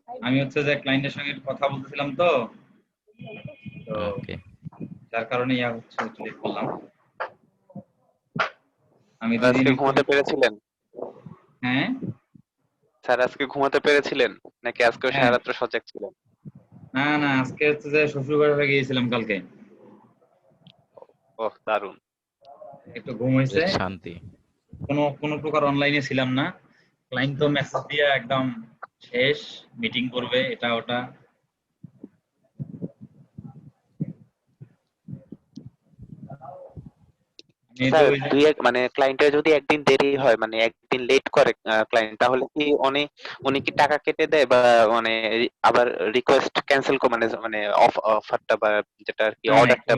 আমি হচ্ছে যে ক্লায়েন্টের সঙ্গে কথা বলতেছিলাম তো ওকে। যার কারণে হচ্ছে লেট করলাম। আমি আজকে দুদিন ঘুমাতে পেরেছিলেন? হ্যাঁ স্যার আজকে ঘুমাতে পেরেছিলেন নাকি আজকেও হ্যাঁ সারা রাত্র সজাগ ছিলেন? না আজকে হচ্ছে যে শ্বশুর বাড়ি গিয়েছিলাম কালকে, ওহ দারুণ। একটু ঘুম হয়েছে। বেশ শান্তি। কোনো প্রকার অনলাইনে ছিলাম না। ক্লায়েন্ট তো মেসেজ দিয়ে একদম শেষ, মিটিং করবে এটা ওটা। আমি তো স্যার ওই যে মানে ক্লায়েন্টের যদি একদিন দেরি হয়, মানে একদিন লেট করে ক্লায়েন্ট, তাহলে কি উনি কি টাকা কেটে দেয়, বা মানে আবার রিকোয়েস্ট ক্যান্সেল মানে মানে অফারটা বা যেটা আর কি না না একটু অর্ডারটা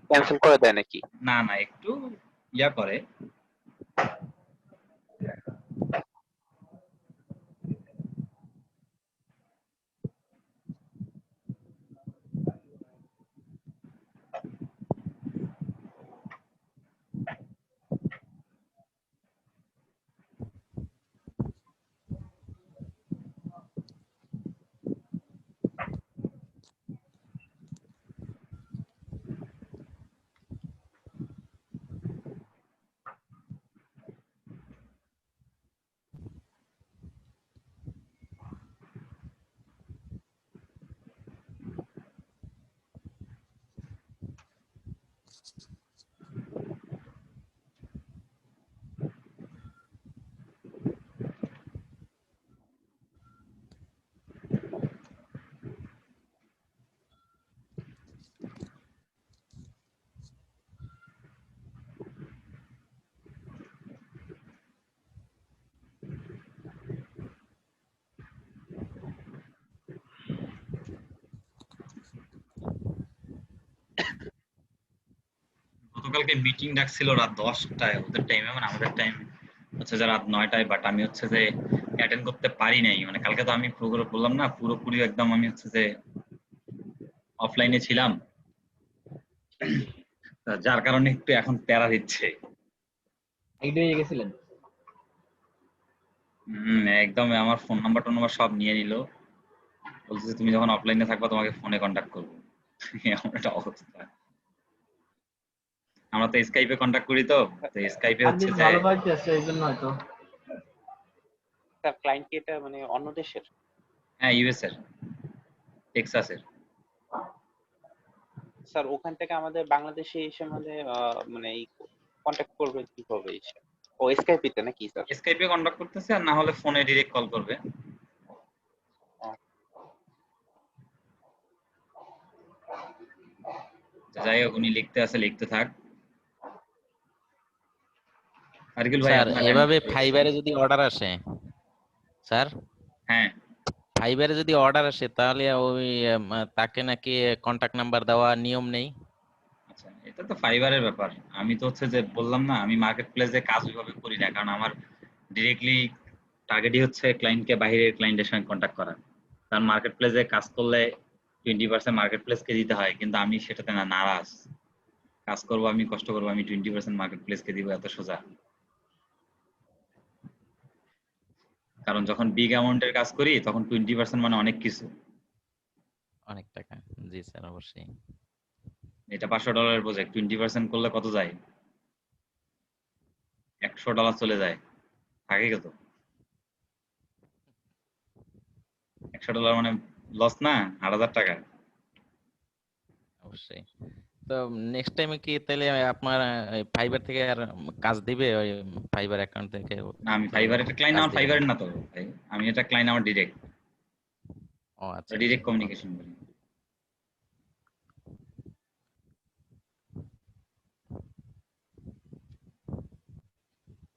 ক্যান্সেল করে দেয় নাকি? না একটু করে। গতকালকে মিটিং ডাকছিল রাত 10টায় ওদের টাইমে, মানে আমাদের টাইম হচ্ছে যে রাত 9টায়, বাট আমি হচ্ছে যে অ্যাটেন্ড করতে পারি নাই। মানে কালকে তো আমি বললাম না পুরোপুরি একদম আমি হচ্ছে যে অফলাইনে ছিলাম, যার কারণে একটু এখন প্যারা দিচ্ছে। গেছিলেন? একদম আমার ফোন নাম্বার টোন নাম্বার সব নিয়ে নিল, বলছে তুমি যখন অফলাইনে থাকবা তোমাকে ফোনে কন্ট্যাক্ট করবো। এমন একটা অবস্থা। আমরা তো স্কাইপে কন্ট্যাক্ট করি, তো স্কাইপে হচ্ছে যে ভালো পাইতেছে এই জন্য হয়তো। স্যার ক্লায়েন্ট কি এটা মানে অন্য দেশের? হ্যাঁ ইউএস এর, টেক্সাসের। স্যার ওখান থেকে আমাদের বাংলাদেশে এসে মানে এই কন্ট্যাক্ট করবে কিভাবে এসে? ও স্কাইপিতে নাকি স্যার? স্কাইপে কন্ট্যাক্ট করতেছে, আর না হলে ফোনে ডিরেক্ট কল করবে। যাই হোক, উনি লিখতে থাক। আরকিল ভাই স্যার আপনার এভাবে ফাইবারে যদি অর্ডার আসে, স্যার হ্যাঁ ফাইবারে যদি অর্ডার আসে তাহলে ওই তাকে নাকি কন্টাক্ট নাম্বার দেওয়া নিয়ম নেই? আচ্ছা, এটা তো ফাইবারের ব্যাপার। আমি তো হচ্ছে যে বললাম না, আমি মার্কেট প্লেসে কাজ ওইভাবে করি না, কারণ আমার ডিরেক্টলি টার্গেটই হচ্ছে ক্লায়েন্টকে, বাইরের ক্লায়েন্টের সঙ্গে কন্ট্যাক্ট করা। কারণ মার্কেট প্লেসে কাজ করলে 20% মার্কেট প্লেসকে দিতে হয়, কিন্তু আমি সেটাতে নারাজ। কাজ করবো আমি, কষ্ট করবো আমি, 20% মার্কেট প্লেসকে দিব, এত সোজা। কারণ যখন বিগ অ্যামাউন্টের কাজ করি তখন 20% মানে অনেক কিছু। অনেক টাকা। জি স্যার, অবশ্যই। এটা $500 প্রজেক্ট, 20% করলে কত যায়? $100 চলে যায়, থাকে কত? $100 মানে লস না, 8,000 টাকা। অবশ্যই। তো নেক্সট টাইমে কি তাহলে আপনার ফাইবার থেকে আর কাজ দিবে, ওই ফাইবার অ্যাকাউন্ট থেকে না, আমি তো ফাইবার, এটা ক্লায়েন্ট কাজ আমার দিবে ফাইবারের নাকি? না তো ভাই, আমি এটা ক্লায়েন্ট আমার ডিরেক্ট, ও আচ্ছা আচ্ছা, ডিরেক্ট কমিউনিকেশন ওকে। করি।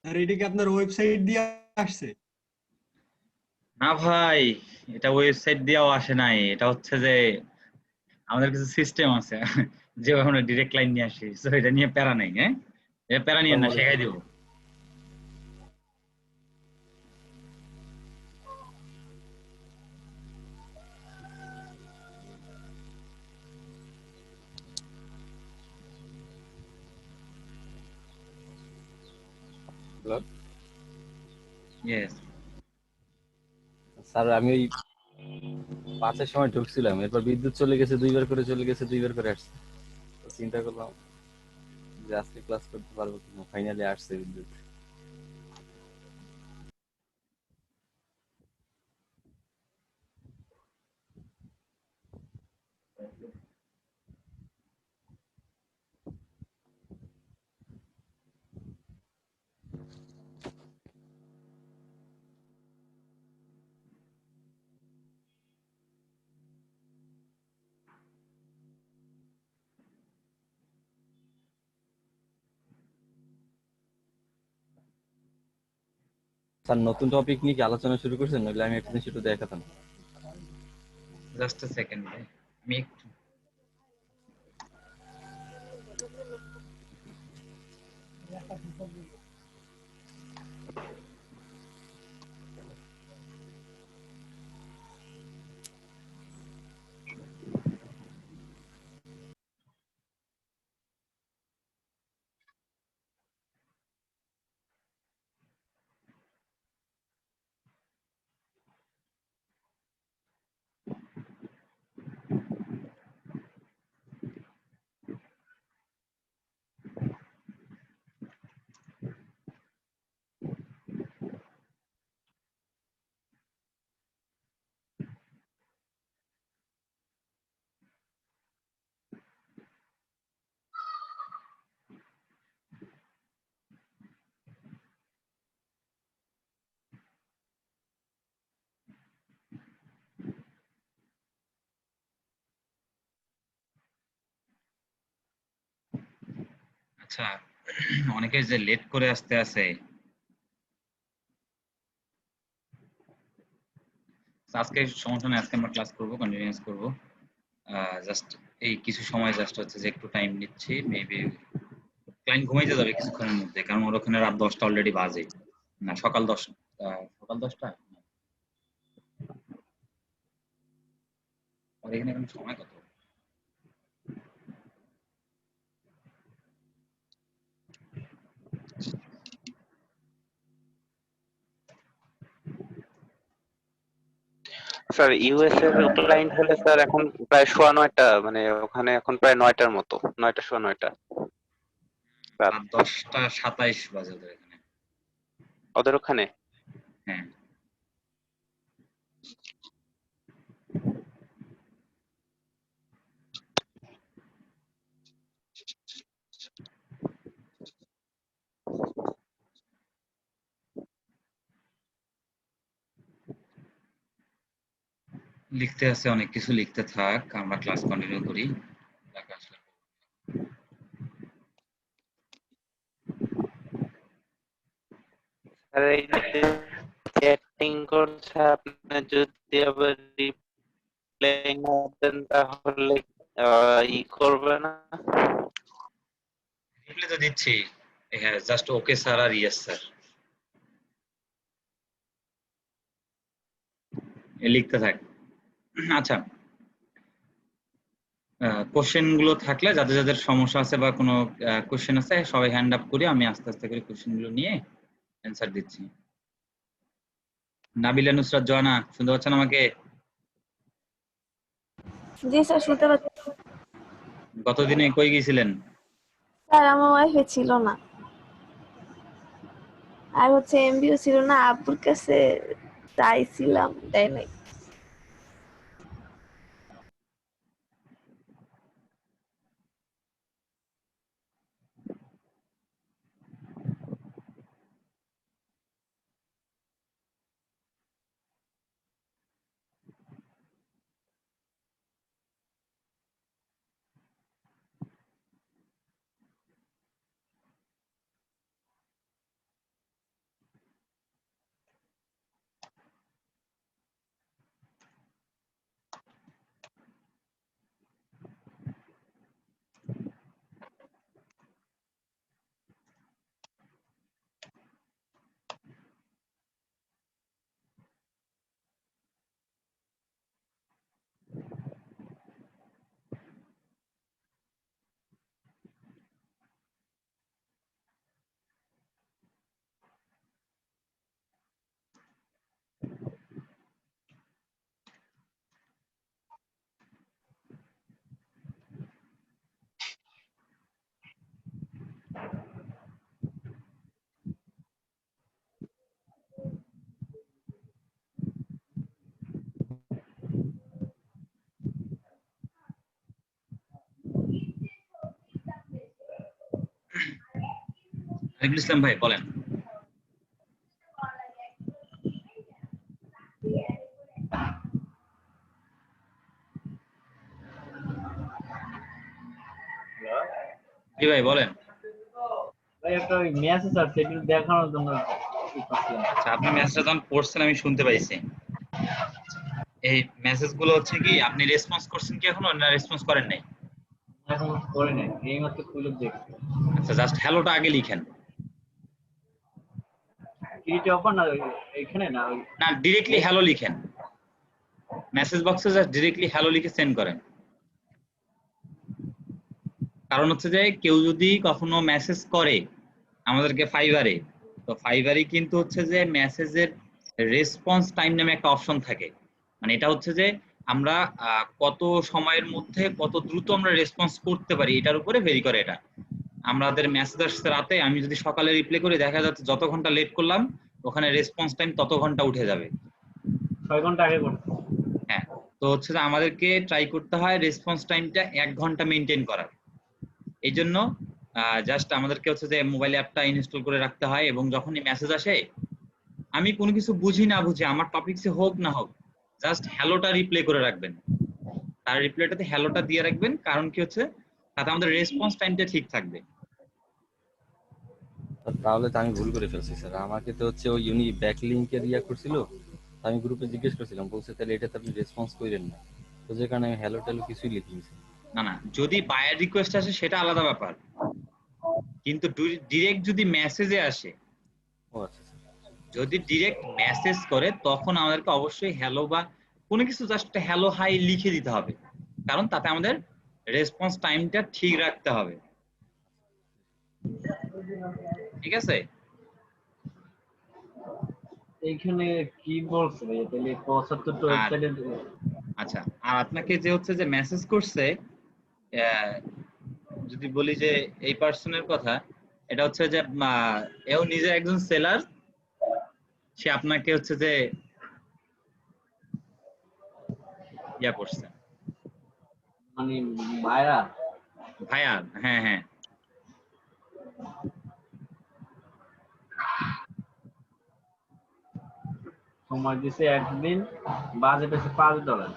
আর এটা কি আপনার ওয়েবসাইট দিয়ে আসছে? না ভাই, এটা ওয়েবসাইট দিয়েও আসে নাই। এটা হচ্ছে যে আমাদের কিছু সিস্টেম আছে যেভাবে আমরা ডিরেক্ট লাইন নিয়ে আসি, তো এটা নিয়ে প্যারা নেই। হ্যাঁ, এটা প্যারা নিয়ে না, শেখাই দিব। Hello yes. স্যার, আমি ওই 5-এর সময় ঢুকছিলাম, এরপর বিদ্যুৎ চলে গেছে, 2বার করে চলে গেছে, 2বার করে আসছে। তো চিন্তা করলাম যে আজকে ক্লাস করতে পারবো কিনা, ফাইনালি আসছে বিদ্যুৎ। স্যার নতুন টপিক নিয়ে কি আলোচনা শুরু করছেন, নইলে আমি একটা জিনিস একটু দেখাতাম। জাস্ট আ সেকেন্ড ভাই, আমি একটু আচ্ছা, অনেকে যে লেট করে আসতে আছে, আজকে সমস্যা নেই, আজকে আমরা ক্লাস করবো, কন্টিনিউয়াস করবো। জাস্ট এই কিছু সময় জাস্ট হচ্ছে যে একটু টাইম নিচ্ছি, মেবি ক্লায়েন্ট ঘুমাইতে যাবে কিছুক্ষণের মধ্যে, কারণ ওর ওখানে রাত 10টা অলরেডি বাজে, না সকাল 10, সকাল 10টা, আর এখানে এখন সময় কত? স্যার ইউএস এর ক্লায়েন্ট হলে স্যার এখন প্রায় 9:15, মানে ওখানে এখন প্রায় 9টার মতো, 9টা 9:15 রাত রাত 10টা 27 বাজে ওদের এখানে। ওদের ওখানে। হ্যাঁ, লিখতে আছে, অনেক কিছু লিখতে থাক, আমরা ক্লাস কন্টিনিউ করি। ঢাকা আসলে আর এই যে চ্যাটিং করছে, আপনি যদি আবার রিপ্লাই না দেন তাহলে ই করবে না। রিপ্লাই তো দিচ্ছি, হ্যাঁ, জাস্ট ওকে স্যার আর ইয়েস স্যার লিখতে থাক। আচ্ছা, কোশ্চেন গুলো থাকলে, যাদের যাদের সমস্যা আছে বা কোনো কোশ্চেন আছে, সবাই হ্যান্ড আপ করি, আমি আস্তে আস্তে করে কোশ্চেন গুলো নিয়ে অ্যান্সার দিচ্ছি। নাবিলা নুসরাত জয়না, শুনতে পাচ্ছেন আমাকে? জি স্যার, শুনতে পাচ্ছি। গতদিনে কই গিয়েছিলেন? স্যার আমার ওয়াইফাই ছিল না, আর হচ্ছে এমবিও ছিল না, আব্বুর কাছে চাইছিলাম, দেয় নাই। আরিফুল ইসলাম ভাই বলেন। জি ভাই বলেন। ভাই একটা ওই মেসেজ আছে একটু দেখানোর জন্য কি করছিলাম। আচ্ছা, আপনি মেসেজটা যখন পড়ছেন আমি শুনতে পাইছি। এই মেসেজ গুলো হচ্ছে কি আপনি রেসপন্স করছেন কি এখনো না রেসপন্স করেন নাই? এখন করে নাই, এই মাত্র খুলে দেখছি। আচ্ছা, জাস্ট হ্যালোটা আগে লিখেন। কিট অফার না এখানে না ওই না, ডিরেক্টলি হ্যালো লিখেন। মেসেজ বক্সে জাস্ট ডিরেক্টলি হ্যালো লিখে সেন্ড করেন। কারণ হচ্ছে যে কেউ যদি কখনো মেসেজ করে আমাদেরকে ফাইবারে, তো ফাইবারে কিন্তু হচ্ছে যে মেসেজের রেসপন্স টাইম নামে একটা অপশন থাকে। মানে এটা হচ্ছে যে আমরা কত সময়ের মধ্যে কত দ্রুত আমরা রেসপন্স করতে পারি এটার উপরে ভেরি করে এটা। আমাদের মেসেজ আসছে রাতে, আমি যদি সকালে রিপ্লাই করি দেখা যাচ্ছে যত ঘন্টা লেট করলাম ওখানে রেসপন্স টাইম তত ঘন্টা উঠে যাবে। 6 ঘন্টা আগে করছি। হ্যাঁ, তো হচ্ছে যে আমাদেরকে ট্রাই করতে হয় রেসপন্স টাইমটা 1 ঘন্টা মেনটেন করার। এই জন্য জাস্ট আমাদেরকে হচ্ছে যে মোবাইল অ্যাপটা ইনস্টল করে রাখতে হয়, এবং যখনই মেসেজ আসে আমি কোনো কিছু বুঝি না বুঝি আমার টপিকসে হোক না হোক জাস্ট হ্যালোটা রিপ্লাই করে রাখবেন। তার রিপ্লাইটাতে হ্যালোটা দিয়ে রাখবেন, কারণ কি হচ্ছে তাতে আমাদের রেসপন্স টাইমটা ঠিক থাকবে। তাহলে তো আমি ভুল করে ফেলছি স্যার। আমাকে তো হচ্ছে ওই উনি ব্যাক লিংকের ইয়া করছিল, আমি গ্রুপে জিজ্ঞেস করছিলাম, বলছে তাহলে এটাতে আপনি রেসপন্স করেন না, তো যে কারণে আমি হ্যালো ট্যালো কিছুই লিখিনি স্যার। না না, যদি বায়ার রিকোয়েস্ট আসে সেটা আলাদা ব্যাপার, কিন্তু ডিরেক্ট যদি মেসেজে আসে, ও আচ্ছা স্যার। যদি ডিরেক্ট মেসেজ করে তখন আমাদেরকে অবশ্যই হ্যালো বা কোনো কিছু জাস্ট হ্যালো হাই লিখে দিতে হবে, কারণ তাতে আমাদের রেসপন্স টাইমটা ঠিক রাখতে হবে। ঠিক আছে? এইখানে কি বলছে ভাই তাহলে 75 টা ওয়েবসাইটে আচ্ছা, আর আপনাকে যে হচ্ছে যে মেসেজ করছে, যদি বলি যে এই পার্সনের কথা, এটা হচ্ছে যে এও নিজে একজন সেলার, সে আপনাকে হচ্ছে যে ইয়া করছে মানে ভাইরা ভাইয়া। হ্যাঁ হ্যাঁ, সময় দিছে একদিন, বাজেট আছে $5।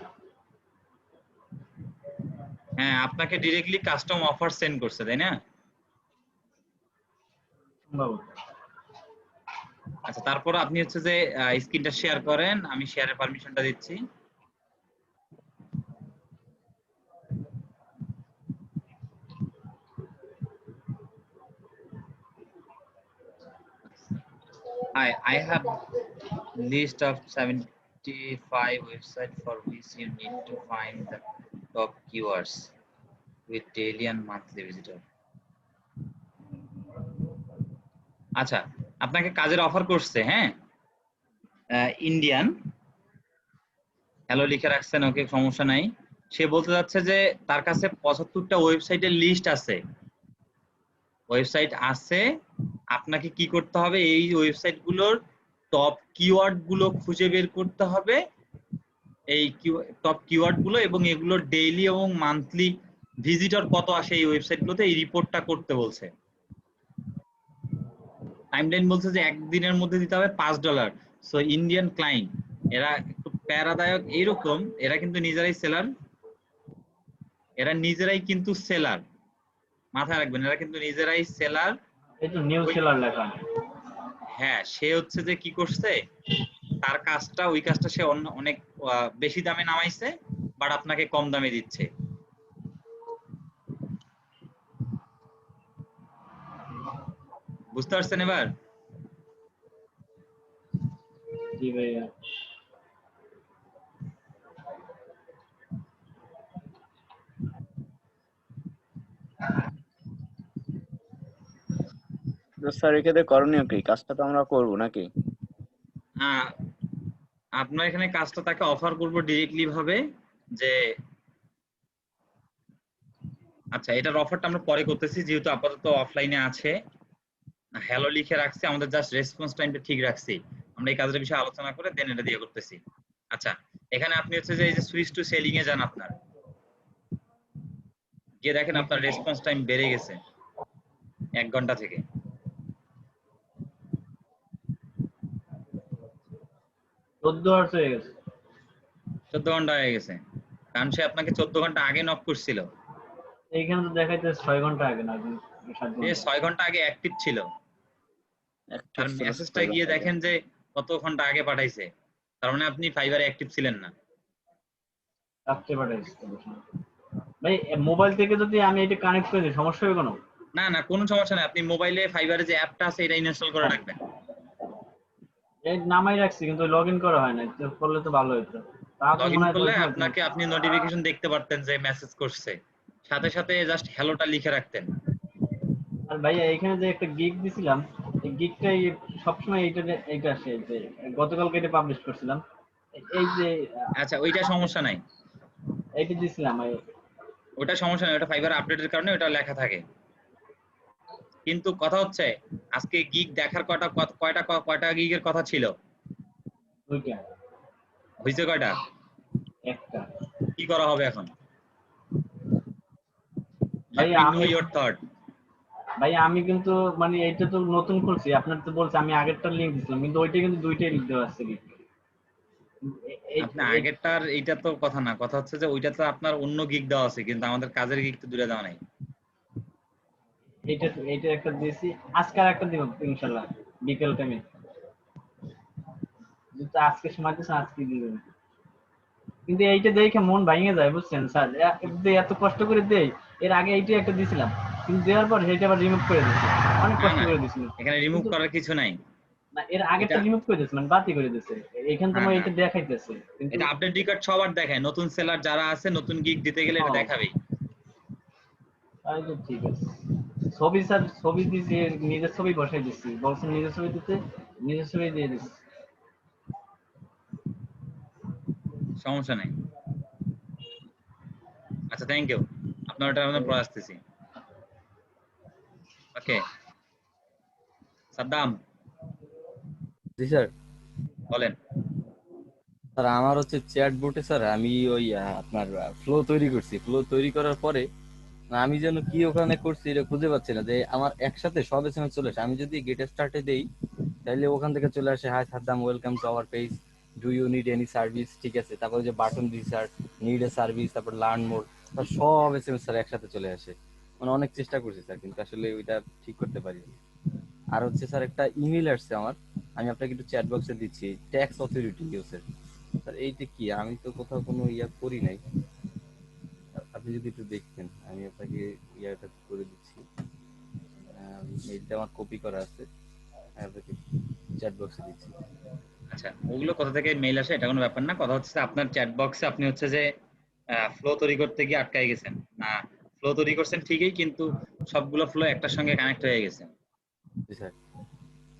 হ্যাঁ আপনাকে ডিরেক্টলি কাস্টম অফার সেন্ড করছে, তাই না? সম্ভবত। আচ্ছা, তারপর আপনি হচ্ছে যে স্ক্রিনটা শেয়ার করেন, আমি শেয়ারের পারমিশনটা দিচ্ছি। I have list of 75 websites for which you need to find the top keywords with daily and monthly visitor. আচ্ছা, আপনাকে কাজের অফার করছে, হ্যাঁ, ইন্ডিয়ান, হ্যালো লিখে রাখছেন, ওকে সমস্যা নাই। সে বলতে যাচ্ছে যে তার কাছে 75টা ওয়েবসাইটের লিস্ট আছে, ওয়েবসাইট আছে। আপনাকে কি করতে হবে, এই ওয়েবসাইটগুলোর টপ কিওয়ার্ড গুলো খুঁজে বের করতে হবে, এই টপ কিওয়ার্ড গুলো, এবং এগুলোর ডেইলি এবং মান্থলি ভিজিটর কত আসে এই ওয়েবসাইটগুলোতে, এই রিপোর্টটা করতে বলছে। টাইমলাইন বলছে যে একদিনের মধ্যে দিতে হবে $5। সো ইন্ডিয়ান ক্লায়েন্ট, এরা একটু প্যারাদায়ক এইরকম, এরা কিন্তু নিজেরাই সেলার, এরা নিজেরাই কিন্তু সেলার, মাথায় রাখবেন, এরা কিন্তু নিজেরাই সেলার। এই তো নিউ সেলার লেখা। হ্যাঁ, সে হচ্ছে যে কি করছে, তার কাজটা, ওই কাজটা সে অনেক বেশি দামে নামাইছে, বাট আপনাকে কম দামে দিচ্ছে। বুঝতে পারছেন এবার? জি ভাইয়া। স্যার এক্ষেত্রে করণীয় কি? কাজটা তো আমরা করবো নাকি? আপনার এখানে কাজটা তাকে অফার করবো ডিরেক্টলি ভাবে যে, আচ্ছা এটার অফারটা আমরা পরে করতেছি, যেহেতু আপাতত অফলাইনে আছে, হ্যালো লিখে রাখছি, আমাদের জাস্ট রেসপন্স টাইমটা ঠিক রাখছি, আমরা এই কাজের বিষয়ে আলোচনা করে দেন এটা দিয়ে করতেছি। আচ্ছা, এখানে আপনি হচ্ছে যে এই যে সুইচ টু সেলিং এ যান, আপনার গিয়ে দেখেন আপনার রেসপন্স টাইম বেড়ে গেছে 1 ঘন্টা থেকে। 14 আওয়ার্স হয়ে গেছে। 14 ঘন্টা হয়ে গেছে, কারণ সে আপনাকে 14 ঘন্টা আগে নক করছিল। এইখানে তো দেখাইতে 6 ঘন্টা আগে না 7 সে ঘন্টা। 6 ঘন্টা আগে অ্যাক্টিভ ছিল, আর মেসেজটা গিয়ে দেখেন যে কত ঘন্টা আগে পাঠাইছে, তার মানে আপনি ফাইবারে অ্যাক্টিভ ছিলেন না। রাত্রে পাঠাইছি তো বসে। ভাই মোবাইল থেকে যদি আমি এটা কানেক্ট করে দিই সমস্যা হবে কোনো? না না, কোনো সমস্যা নাই, আপনি মোবাইলে ফাইবারে যে অ্যাপটা আছে এটা ইনস্টল করে রাখবেন। এই নামাই রাখছি কিন্তু লগ ইন করা হয় না, তো করলে তো ভালো হতো। তাও তো লগ ইন মনে হয় করলে ওই সময় আপনাকে আপনি নোটিফিকেশন দেখতে পারতেন যে মেসেজ করছে, সাথে সাথে জাস্ট হ্যালোটা লিখে রাখতেন। আর ভাইয়া এখানে যে একটা গিগ দিছিলাম, এই গিগটাই সবসময় এইটা আসে যে গতকালকে এটা পাবলিশ করছিলাম। এই যে আচ্ছা, ওইটা সমস্যা নাই, এইটা দিছিলাম ওটা সমস্যা নাই, ওটা ফাইবার আপডেটের কারণে ওটা লেখা থাকে। কিন্তু কথা হচ্ছে আজকে গিগ দেখার কয়টা গিগের কথা ছিল, ওইটা হয়েছে কয়টা, একটা। কি করা হবে এখন? ভাই Let me আমি know your thought. আমি কিন্তু মানে এইটা তো নতুন খুলছি, আপনার তো বলছে আমি আগেরটার লিংক দিছিলাম কিন্তু ওইটা কিন্তু দুইটাই লিংক দেওয়া আছে গিগ। আপনি আগেরটার এইটা তো কথা না, কথা হচ্ছে যে ওইটা তো আপনার অন্য গিগ দেওয়া আছে, কিন্তু আমাদের কাজের গিগ তো দুইটা দেওয়া নাই। এইটা একটা দিয়েছি, আজকে আর একটা দিব ইনশাআল্লাহ বিকেল টাইমে। যেটা আজকে সময় দিয়েছে আজকে দিবেন। কিন্তু এইটা দেখে মন ভেঙে যায় বুঝছেন স্যার, এত কষ্ট করে দেই। এর আগে এইটা একটা দিছিলাম কিন্তু দেওয়ার পর সেইটা আবার রিমুভ করে দিয়েছি, অনেক না কষ্ট না, করে দিছিলাম। এখানে রিমুভ কিন্তু করার কিছু নাই। না, এর আগেরটা এটা রিমুভ করে দিয়েছে মানে বাতি করে দিয়েছে, এখানে না তোমার না, এটা দেখাইতেছে কিন্তু। এটা আপডেট রিকোয়ার্ড সবার দেখায়, নতুন সেলার যারা আছে নতুন গিগ দিতে গেলে এটা দেখাবেই। তাই তো ঠিক আছে। ছবি স্যার ছবি দিয়েছি, নিজের ছবি বসাই দিচ্ছি, বলছেন নিজের ছবি দিতে, নিজের ছবি দিয়ে দিচ্ছি। সমস্যা নাই। আচ্ছা, থ্যাংক ইউ, আপনার ওটা আমরা পরে আসতেছি। ওকে সাদ্দাম জি স্যার। বলেন। স্যার আমার হচ্ছে চ্যাট বোটে স্যার আমি ওই আপনার ফ্লো তৈরি করছি, ফ্লো তৈরি করার পরে আমি যেন কি ওখানে করছি এটা খুঁজে পাচ্ছি না, যে আমার একসাথে সব এসএমএস চলে আসে। আমি যদি গেট স্টার্টে দেই তাহলে ওখান থেকে চলে আসে hi Saddam welcome to our page, do you need any service, ঠিক আছে, তারপরে যে বাটন দিই স্যার নিড এ সার্ভিস, তারপর লার্ন মোর, সব এসএমএস স্যার একসাথে চলে আসে। মানে অনেক চেষ্টা করছি স্যার কিন্তু আসলে ওইটা ঠিক করতে পারিনি। আর হচ্ছে স্যার একটা ইমেল আসছে আমার, আমি আপনাকে একটু চ্যাট বক্সে দিচ্ছি, ট্যাক্স অথরিটি ইউসের। স্যার এইটা কি, আমি তো কোথাও কোনো ইয়া করি নাই, আপনি যদি একটু দেখতেন আমি আপনাকে ইয়াটা করে দিচ্ছি। মেইলটা আমার কপি করা আছে, আমি আপনাকে চ্যাট বক্সে দিচ্ছি। আচ্ছা, ওগুলো কোথা থেকে মেইল আসে এটা কোনো ব্যাপার না, কথা হচ্ছে আপনার চ্যাট বক্সে আপনি হচ্ছে যে ফ্লো তৈরি করতে গিয়ে আটকায় গেছেন। ফ্লো তৈরি করছেন ঠিকই, কিন্তু সবগুলো ফ্লো একটার সঙ্গে কানেক্ট হয়ে গেছে, জি স্যার।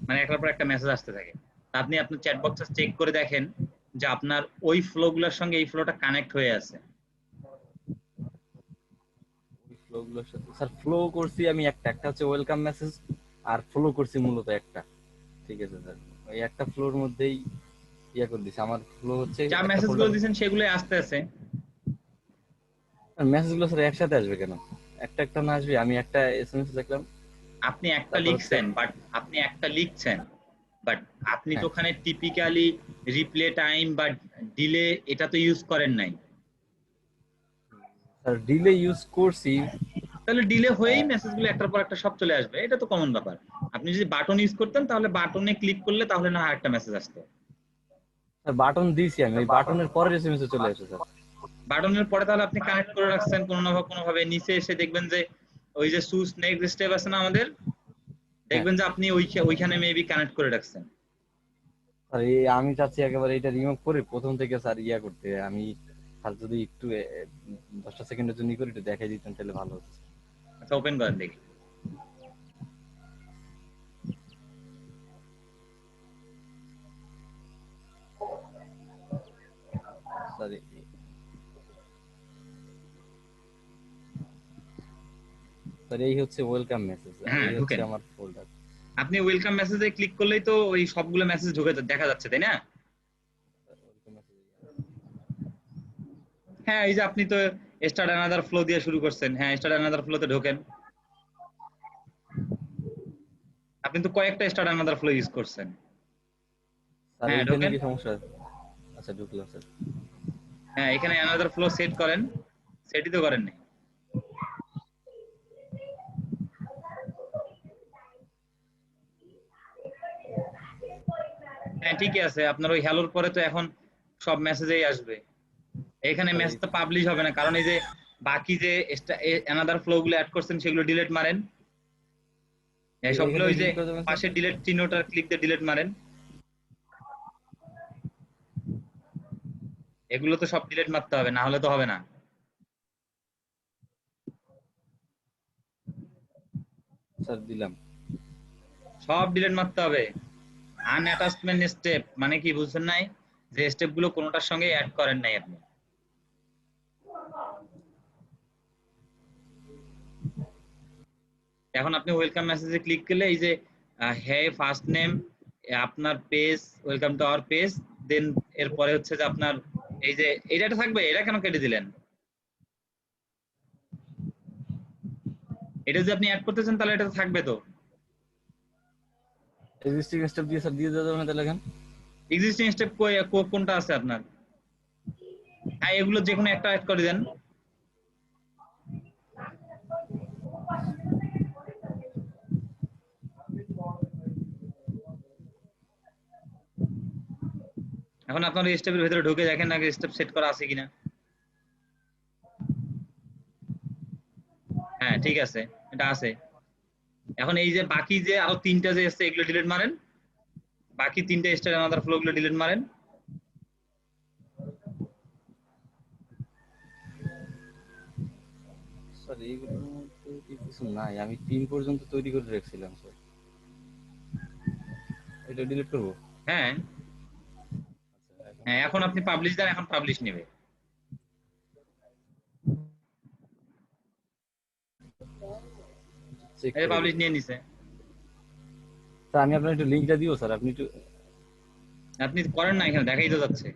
মানে একটার পর একটা মেসেজ আসতে থাকে। তা আপনি আপনার চ্যাট বক্সে চেক করে দেখেন যে আপনার ওই ফ্লো গুলোর সঙ্গে এই ফ্লোটা কানেক্ট হয়ে আছে। ওই ফ্লো গুলোর সাথে স্যার ফ্লো করছি আমি একটা হচ্ছে ওয়েলকাম মেসেজ, আর ফ্লো করছি মূলত একটা, ঠিক আছে স্যার, ওই একটা ফ্লোর মধ্যেই ইয়া করে দিছি। আমার ফ্লো হচ্ছে যা একটা মেসেজ গুলো ফোল্ডার। দিয়েছেন সেগুলোই আসতে আছে। মেসেজ গুলো স্যার একসাথে আসবে কেন? একটা একটা না আসবে, আমি একটা এসএমএস দেখলাম। আপনি একটা লিখছেন, বাট আপনি তো ওখানে টিপিক্যালি রিপ্লে টাইম বা ডিলে এটা তো ইউজ করেন নাই। স্যার ডিলে ইউজ করছি। তাহলে ডিলে হয়েই মেসেজগুলো একটার পর একটা সব চলে আসবে, এটা তো কমন ব্যাপার। আপনি যদি বাটন ইউজ করতেন তাহলে বাটনে ক্লিক করলে তাহলে না একটা মেসেজ আসতো। স্যার বাটন দিয়েছি আমি, ওই বাটনের পরের এসএমএস এ চলে আসে স্যার। বাটনের পরে তাহলে আপনি কানেক্ট করে রাখছেন কোনো না কোনো ভাবে, নিচে এসে দেখবেন যে ওই যে সুস নেক্সট স্টেপ আছে না আমাদের, দেখবেন যে আপনি ওইখানে মেবি কানেক্ট করে রাখছেন। স্যার আমি চাচ্ছি একেবারে এটা রিমুভ করে প্রথম থেকে স্যার ইয়া করতে। আমি স্যার যদি একটু 10টা সেকেন্ডের জন্য করে একটু দেখাই দিতেন তাহলে ভালো হতো। আচ্ছা, ওপেন করেন দেখি। স্যার স্যার এই হচ্ছে ওয়েলকাম মেসেজ, হ্যাঁ, এই হচ্ছে ঢুকেন। আমার ফোল্ডার। আপনি ওয়েলকাম মেসেজে ক্লিক করলেই তো ওই সবগুলো মেসেজ ঢুকে দেখা যাচ্ছে, তাই না? হ্যাঁ, এই যে আপনি তো স্টার্ট অ্যানাদার ফ্লো দিয়ে শুরু করছেন। হ্যাঁ, স্টার্ট অ্যানাদার ফ্লোতে ঢোকেন। আপনি তো কয়েকটা স্টার্ট অ্যানাদার ফ্লো ইউজ করছেন। স্যার হ্যাঁ, এইখানে ঢোকেন। কি সমস্যা? আচ্ছা ঢুকলাম স্যার। হ্যাঁ, এখানে অ্যানাদার ফ্লো সেট করেন, সেটই তো করেন নাই। হ্যাঁ ঠিকই আছে, আপনার ওই হ্যালোর পরে তো এখন সব মেসেজেই আসবে। এখানে স্যার মেসেজ তো পাবলিশ হবে না, কারণ এই যে বাকি যে অ্যানাদার ফ্লো গুলো অ্যাড করছেন সেগুলো ডিলিট মারেন। এই সবগুলো ওই যে ডিলিট করে দেবেন স্যার। পাশে ডিলিট চিহ্নটা ক্লিক দিয়ে ডিলিট মারেন। এগুলো তো সব ডিলিট মারতে হবে, না হলে তো হবে না। স্যার দিলাম। সব ডিলিট মারতে হবে। আনঅ্যাটাচমেন্ট স্টেপ মানে কি বুঝছেন নাই? যে স্টেপ গুলো কোনোটার সঙ্গে অ্যাড করেন নাই আপনি। এখন আপনি ওয়েলকাম মেসেজে ক্লিক করলে এই যে হে ফার্স্ট নেম, আপনার page, welcome to our page, then এরপরে হচ্ছে যে আপনার এই যে এটা থাকবে। এটা কেন কেটে দিলেন? এটা যদি আপনি অ্যাড করতে চান তাহলে এটা থাকবে তো। এক্সিস্টিং স্টেপ দিয়ে স্যার দিয়ে দেওয়া যাবে না তাহলে এখন? এক্সিস্টিং স্টেপ কোনটা আছে আপনার? হ্যাঁ, এগুলো যে কোনো একটা অ্যাড করে দেন। এখন আপনার এই স্টেপের ভিতরে ঢুকে দেখেন আগে স্টেপ সেট করা আছে কিনা। হ্যাঁ ঠিক আছে, এটা আছে। এখন এই যে বাকি যে আরো তিনটা যে আছে এগুলো ডিলিট মারেন। বাকি তিনটা স্টেপ অ্যানাদার ফ্লো গুলো ডিলিট মারেন। স্যার এইগুলো তো কিছু নাই, আমি 3 পর্যন্ত তৈরি করে রেখেছিলাম স্যার। এটা ডিলিট করব? হ্যাঁ হ্যাঁ, এখন আপনি পাবলিশ দেন, এখন পাবলিশ নেবে। চেক এই করে পাবলিশ দেখি। নিয়ে নিছে। স্যার আমি আপনার একটু লিংকটা দিব স্যার, আপনি একটু। আপনি করেন না, এখানে দেখাই তো যাচ্ছে।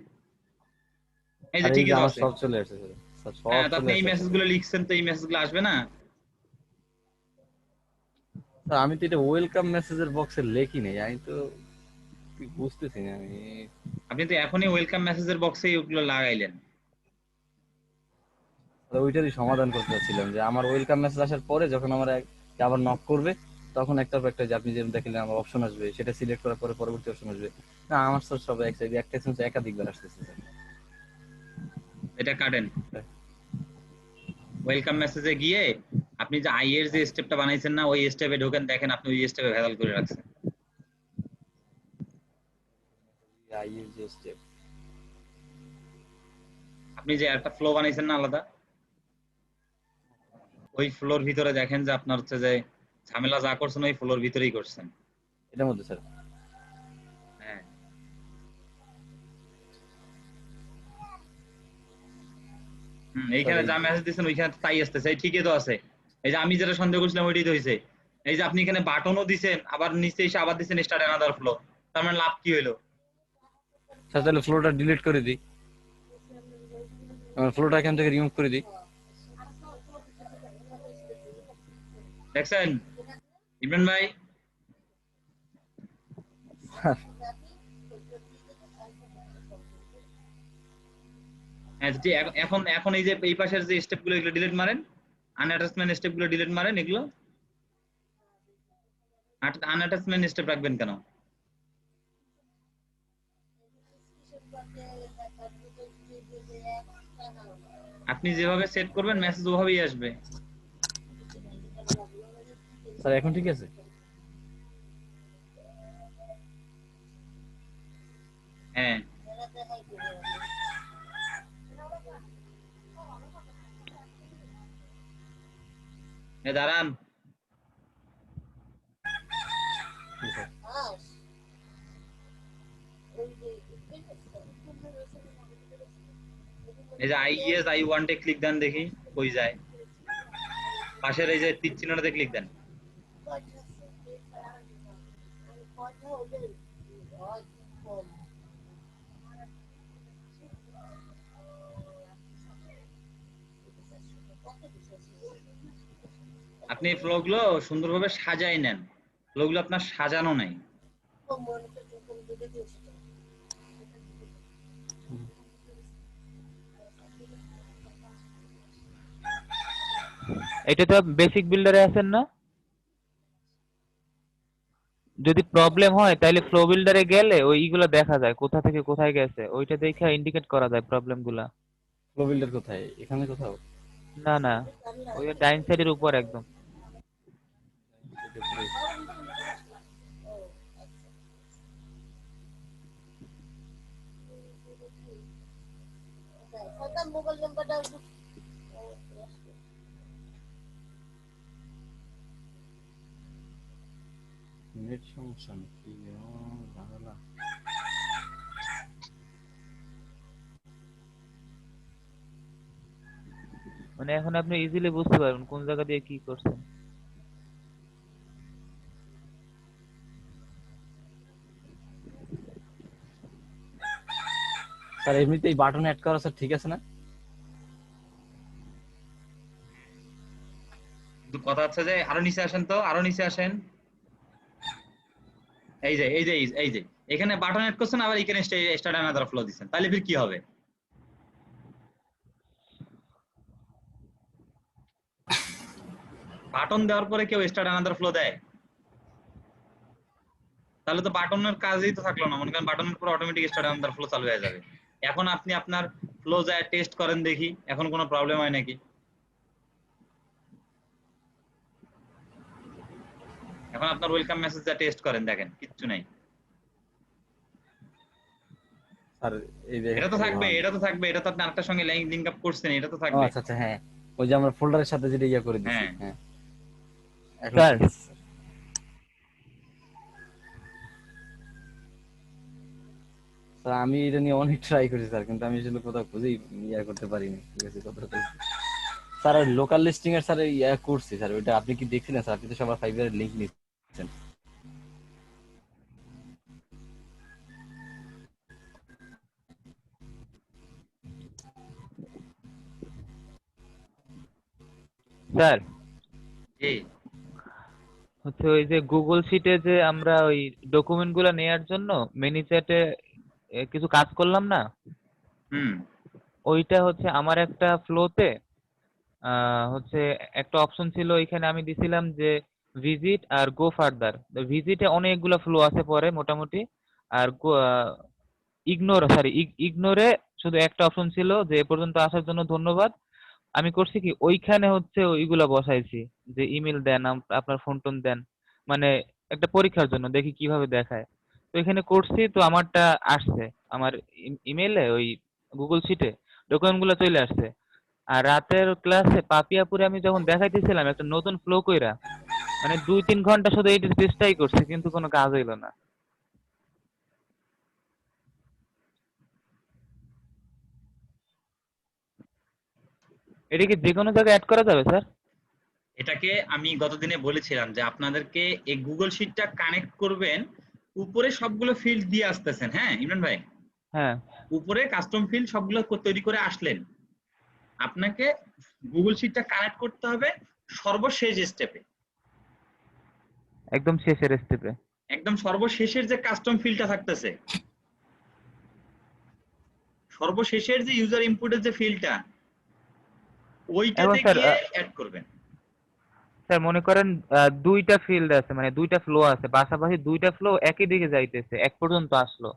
এই যে আর এই ঠিকই যে তো আমার আছে। সব চলে আসছে স্যার। স্যার সব হ্যাঁ, তো চলে আপনি এই আসছে। মেসেজগুলো লিখছেন, তো এই মেসেজগুলো আসবে না। স্যার আমি তো এটা ওয়েলকাম মেসেজের বক্সে লেখি নাই, আমি তো বুঝতেছি না আমি। আপনি তো এখনই ওয়েলকাম মেসেজের বক্সে ওগুলো লাগাইলেন। ওইটারই সমাধান করতে চাচ্ছিলাম যে আমার ওয়েলকাম মেসেজ আসার পরে যখন আমার আবার নক করবে তখন একটার পর একটা, যে আপনি যেরকম দেখলেন আমার অপশন আসবে, সেটা সিলেক্ট করার পরে পরবর্তী অপশন আসবে। না আমার স্যার সব এক সাইডে একটা সেন্স একাধিকবার আসতেছে স্যার। এটা কাটেন। ওয়েলকাম মেসেজে গিয়ে আপনি যে আই এর যে স্টেপটা বানাইছেন না, ওই স্টেপে ঢোকেন, দেখেন আপনি ওই স্টেপে ভেজাল করে রাখছেন। আই এর যে স্টেপ, আপনি যে একটা ফ্লো বানাইছেন না আলাদা, ওই ফ্লোর ভিতরে দেখেন যে আপনার হচ্ছে যে ঝামেলা যা করছেন ওই ফ্লোর ভিতরেই করছেন। এটার মধ্যে স্যার। হ্যাঁ, এইখানে যা মেসেজ দিচ্ছেন ওইখানে তাই আসতেছে, এই ঠিকই তো আছে। এই যে আমি যেটা সন্দেহ করছিলাম ওইটাই তো হয়েছে। এই যে আপনি এখানে বাটনও দিছেন, আবার নিচে এসে আবার দিছেন স্টার্ট অ্যানাদার ফ্লো, তার মানে লাভ কি হইলো? স্যার তাহলে ফ্লোটা ডিলিট করে দিই, আমার ফ্লোটা এখান থেকে রিমুভ করে দিই। দেখছেন ইমরান ভাই? হ্যাঁ, যে এখন এখন এই যে এই পাশের যে স্টেপ গুলো এগুলো ডিলিট মারেন। আনঅ্যাটাচমেন্ট স্টেপ গুলো ডিলিট মারেন। এগুলো আনঅ্যাটাচমেন্ট স্টেপ রাখবেন কেন? আপনি যেভাবে সেট করবেন মেসেজ ওভাবেই আসবে। স্যার এখন ঠিক আছে? হ্যাঁ, দাঁড়ান। এই যে I want এ ক্লিক দেন, দেখি কই যায়। পাশের এই যে তীর চিহ্নটাতে ক্লিক দেন। আপনি ফ্লো গুলো সুন্দরভাবে সাজাই নেন। ফ্লো গুলো আপনার সাজানো নাই। এটা তো বেসিক বিল্ডারে আছেন না? যদি প্রবলেম হয় তাহলে ফ্লো বিল্ডারে গেলে ওইগুলো দেখা যায় কোথা থেকে কোথায় গেছে, ওইটা দেখে ইন্ডিকেট করা যায় প্রবলেম গুলা। ফ্লো বিল্ডার কোথায়? এখানে কোথাও? না না, ওই ডাইন সাইডের উপর একদম। নেট সমস্যা নাকি? ঝামেলা। মানে এখন আপনি ইজিলি বুঝতে পারবেন কোন জায়গা দিয়ে কি করছেন। স্যার এমনিতেই বাটন অ্যাড করা স্যার ঠিক আছে না? কিন্তু কথা হচ্ছে যে আরো নিচে আসেন তো, আরো নিচে আসেন। এই যে এখানে বাটন এড করছেন, আবার এখানে স্টার্ট অ্যানাদার ফ্লো দিচ্ছেন, তাহলে ফির কি হবে? বাটন দেওয়ার পরে কেউ স্টার্ট অ্যানাদার ফ্লো দেয়? তাহলে তো বাটনের কাজই তো থাকলো না, মনে করেন বাটনের পর অটোমেটিক স্টার্ট অ্যানাদার ফ্লো চালু হয়ে যাবে। এখন আপনি আপনার ফ্লো যায় টেস্ট করেন দেখি এখন কোনো প্রবলেম হয় নাকি। এখন আপনার ওয়েলকাম মেসেজ যা টেস্ট করেন, দেখেন কিচ্ছু নাই। স্যার এই যে এটা তো থাকবে, এটা তো থাকবে, এটা তো আপনি আরেকটার সঙ্গে লিংক আপ করছেন, এটা তো ও থাকবে। আচ্ছা আচ্ছা, হ্যাঁ ওই যে আমরা ফোল্ডারের সাথে যেটা ইয়া করে দিছি। হ্যাঁ। হ্যাঁ এখন স্যার ঠিক আছে, স্যার। স্যার আমি এটা নিয়ে অনেক ট্রাই করেছি স্যার, কিন্তু আমি আসলে কোথাও খুঁজেই ইয়া করতে পারিনি। ঠিক আছে, কতটা স্যার লোকাল লিস্টিং এর স্যার ইয়া করছি স্যার, ওইটা আপনি কি দেখছিলেন স্যার? আপনি তো সবার ফাইবারের লিংক নিচ্ছেন। স্যার জি। হচ্ছে ওই যে গুগল শিটে যে আমরা ওই ডকুমেন্ট গুলা নেয়ার জন্য মিনি চ্যাটে কিছু কাজ করলাম না, হুম। ওইটা হচ্ছে আমার একটা ফ্লোতে হচ্ছে একটা অপশন ছিল, এখানে আমি দিছিলাম যে ভিজিট আর গো ফার্দার। ভিজিটে অনেকগুলো ফ্লো আছে পরে মোটামুটি, আর ইগনোরে শুধু একটা অপশন ছিল যে এ পর্যন্ত আসার জন্য ধন্যবাদ। আমি করছি কি ওইখানে হচ্ছে ওইগুলা বসাইছি যে ইমেল দেন, আপনার ফোন টোন দেন, মানে একটা পরীক্ষার জন্য দেখি কিভাবে দেখায়। তো এখানে করছি, তো আমারটা আসছে আমার ইমেলে, ওই গুগল শিটে ডকুমেন্ট গুলো চলে আসছে। আর রাতের ক্লাসে পাপিয়াপুরে আমি যখন দেখাইতেছিলাম একটা নতুন ফ্লো কইরা, মানে 2-3 ঘন্টা শুধু এইটার চেষ্টাই করছি কিন্তু কোনো কাজ হইলো না। এটা কি যে কোনো জায়গায় অ্যাড করা যাবে স্যার? এটাকে আমি গতদিনে বলেছিলাম যে আপনাদেরকে এই গুগল শিটটা কানেক্ট করবেন, উপরে সবগুলো ফিল্ড দিয়ে আসতেছেন। হ্যাঁ ইমরান ভাই, হ্যাঁ উপরে কাস্টম ফিল্ড সবগুলো তৈরি করে আসলেন, আপনাকে গুগল শিটটা কানেক্ট করতে হবে সর্বশেষ স্টেপে, একদম শেষের স্টেপে। একদম সর্বশেষের যে কাস্টম ফিল্ডটা থাকতেছে, সর্বশেষের যে ইউজার ইনপুটের যে ফিল্ডটা, এখন ওইটাতে স্যার গিয়ে অ্যাড করবেন। স্যার মনে করেন দুইটা ফিল্ড আছে, মানে দুইটা ফ্লো আছে, পাশাপাশি দুইটা ফ্লো একই দিকে যাইতেছে, এক পর্যন্ত আসলো,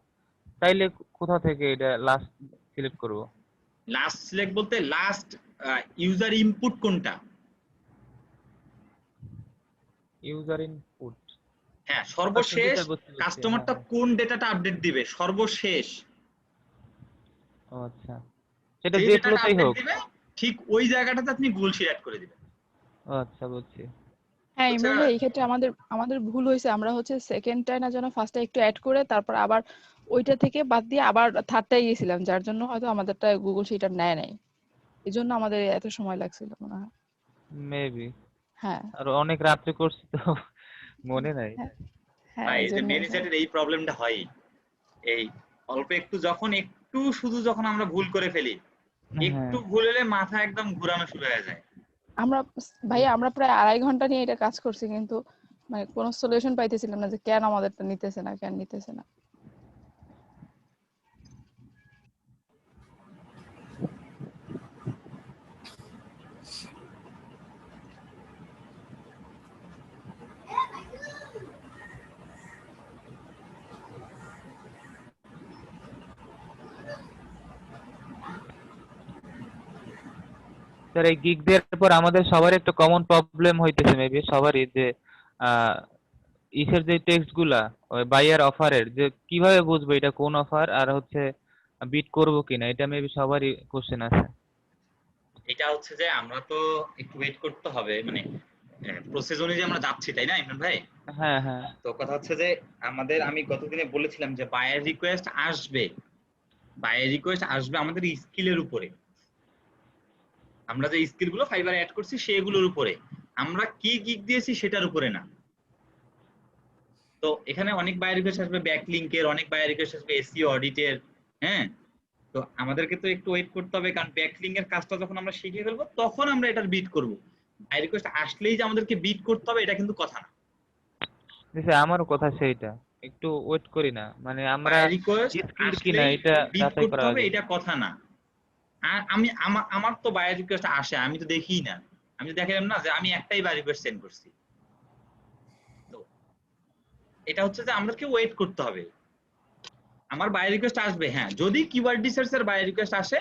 তাইলে কোথা থেকে এটা লাস্ট সিলেক্ট করব? লাস্ট সিলেক্ট বলতে লাস্ট ইউজার ইনপুট কোনটা? User input. হ্যাঁ আচ্ছা সর্বশেষ স্যার, বুঝতে পেরেছি। কাস্টমারটা হ্যাঁ কোন ডেটাটা আপডেট দিবে সর্বশেষ, ও আচ্ছা, সেটা যে যে ডেটাটা ফ্লোতেই আপডেট হোক। দিবে ঠিক ওই জায়গাটাতে আপনি গুগল শিট অ্যাড করে দিবেন। ও আচ্ছা বুঝছি। হ্যাঁ আচ্ছা। ইমরান ভাই, এই ক্ষেত্রে আমাদের ভুল হয়েছে। আমরা হচ্ছে সেকেন্ডটায় না যেন ফার্স্টটা একটু অ্যাড করে তারপর আবার ওইটা থেকে বাদ দিয়ে আবার থার্ডটায় গেছিলাম, যার জন্য হয়তো আমাদেরটা গুগল শিট আর নেয় নাই। এই জন্য আমাদের এত সময় লাগছিল মনে হয়। মেবি। হ্যাঁ আর অনেক রাত্রে করছি তো মনে নাই। হ্যাঁ হ্যাঁ, ভাই এই এই যে জন্যই মেনি স্যার। চ্যাটের এই প্রবলেমটা হয়, এই অল্প একটু যখন একটু শুধু যখন আমরা ভুল করে ফেলি, হ্যাঁ একটু ভুল হলে মাথা একদম ঘুরানো শুরু হয়ে যায়। আমরা প্রায় 2.5 ঘন্টা নিয়ে এটা কাজ করছি, কিন্তু মানে কোনো সলিউশন পাইতেছিলাম না যে কেন আমাদেরটা নিতেছে না। স্যার এই গিগ দেওয়ার পর আমাদের সবারই একটা কমন প্রবলেম হইতেছে মেবি সবারই, যে আহ, ইসের যে টেক্সট গুলা ওই বাইয়ার অফারের, যে কিভাবে বুঝবো এটা কোন অফার আর হচ্ছে বিট করবো কিনা, এটা মেবি সবারই কোশ্চেন আছে। এটা হচ্ছে যে আমরা তো একটু ওয়েট করতে হবে, মানে প্রসেস অনুযায়ী আমরা যাচ্ছি, তাই না ইমরান ভাই? হ্যাঁ হ্যাঁ তো কথা হচ্ছে যে আমাদের, আমি গতদিনে বলেছিলাম যে বায়ার রিকোয়েস্ট আসবে, বায়ার রিকোয়েস্ট আসবে আমাদের স্কিলের উপরে। আমরা যে স্কিল গুলো ফাইবারে অ্যাড করছি সেগুলোর উপরে, আমরা কি গিগ দিয়েছি সেটার উপরে না। তো এখানে অনেক বায়ার রিকোয়েস্ট আসবে ব্যাকলিংকের, অনেক বায়ার রিকোয়েস্ট আসবে এসইও অডিটের। হ্যাঁ, তো আমাদেরকে তো একটু ওয়েট করতে হবে, কারণ ব্যাকলিং এর কাজটা যখন আমরা শিখে ফেলবো তখন আমরা এটার বিট করব। বায়ার রিকোয়েস্ট আসলেই যে আমাদেরকে বিট করতে হবে এটা কিন্তু কথা না। জি স্যার, আমারও কথা সেইটা, একটু ওয়েট করি না, মানে আমরা বায়ার রিকোয়েস্ট স্কিল কিনা আসলেই এটা বিট যাচাই করতে করা হবে আগে। এটা কথা না। আর আমি আমার তো বায়ার রিকোয়েস্ট আসে, আমি তো দেখি না, আমি তো দেখালাম না যে আমি একটাই বায়ার রিকোয়েস্ট সেন্ড করছি। তো এটা হচ্ছে যে আমাদেরকে ওয়েট করতে হবে। আমার বায়ার রিকোয়েস্ট আসবে, হ্যাঁ, যদি কিওয়ার্ড রিসার্চ এর বায়ার রিকোয়েস্ট আসে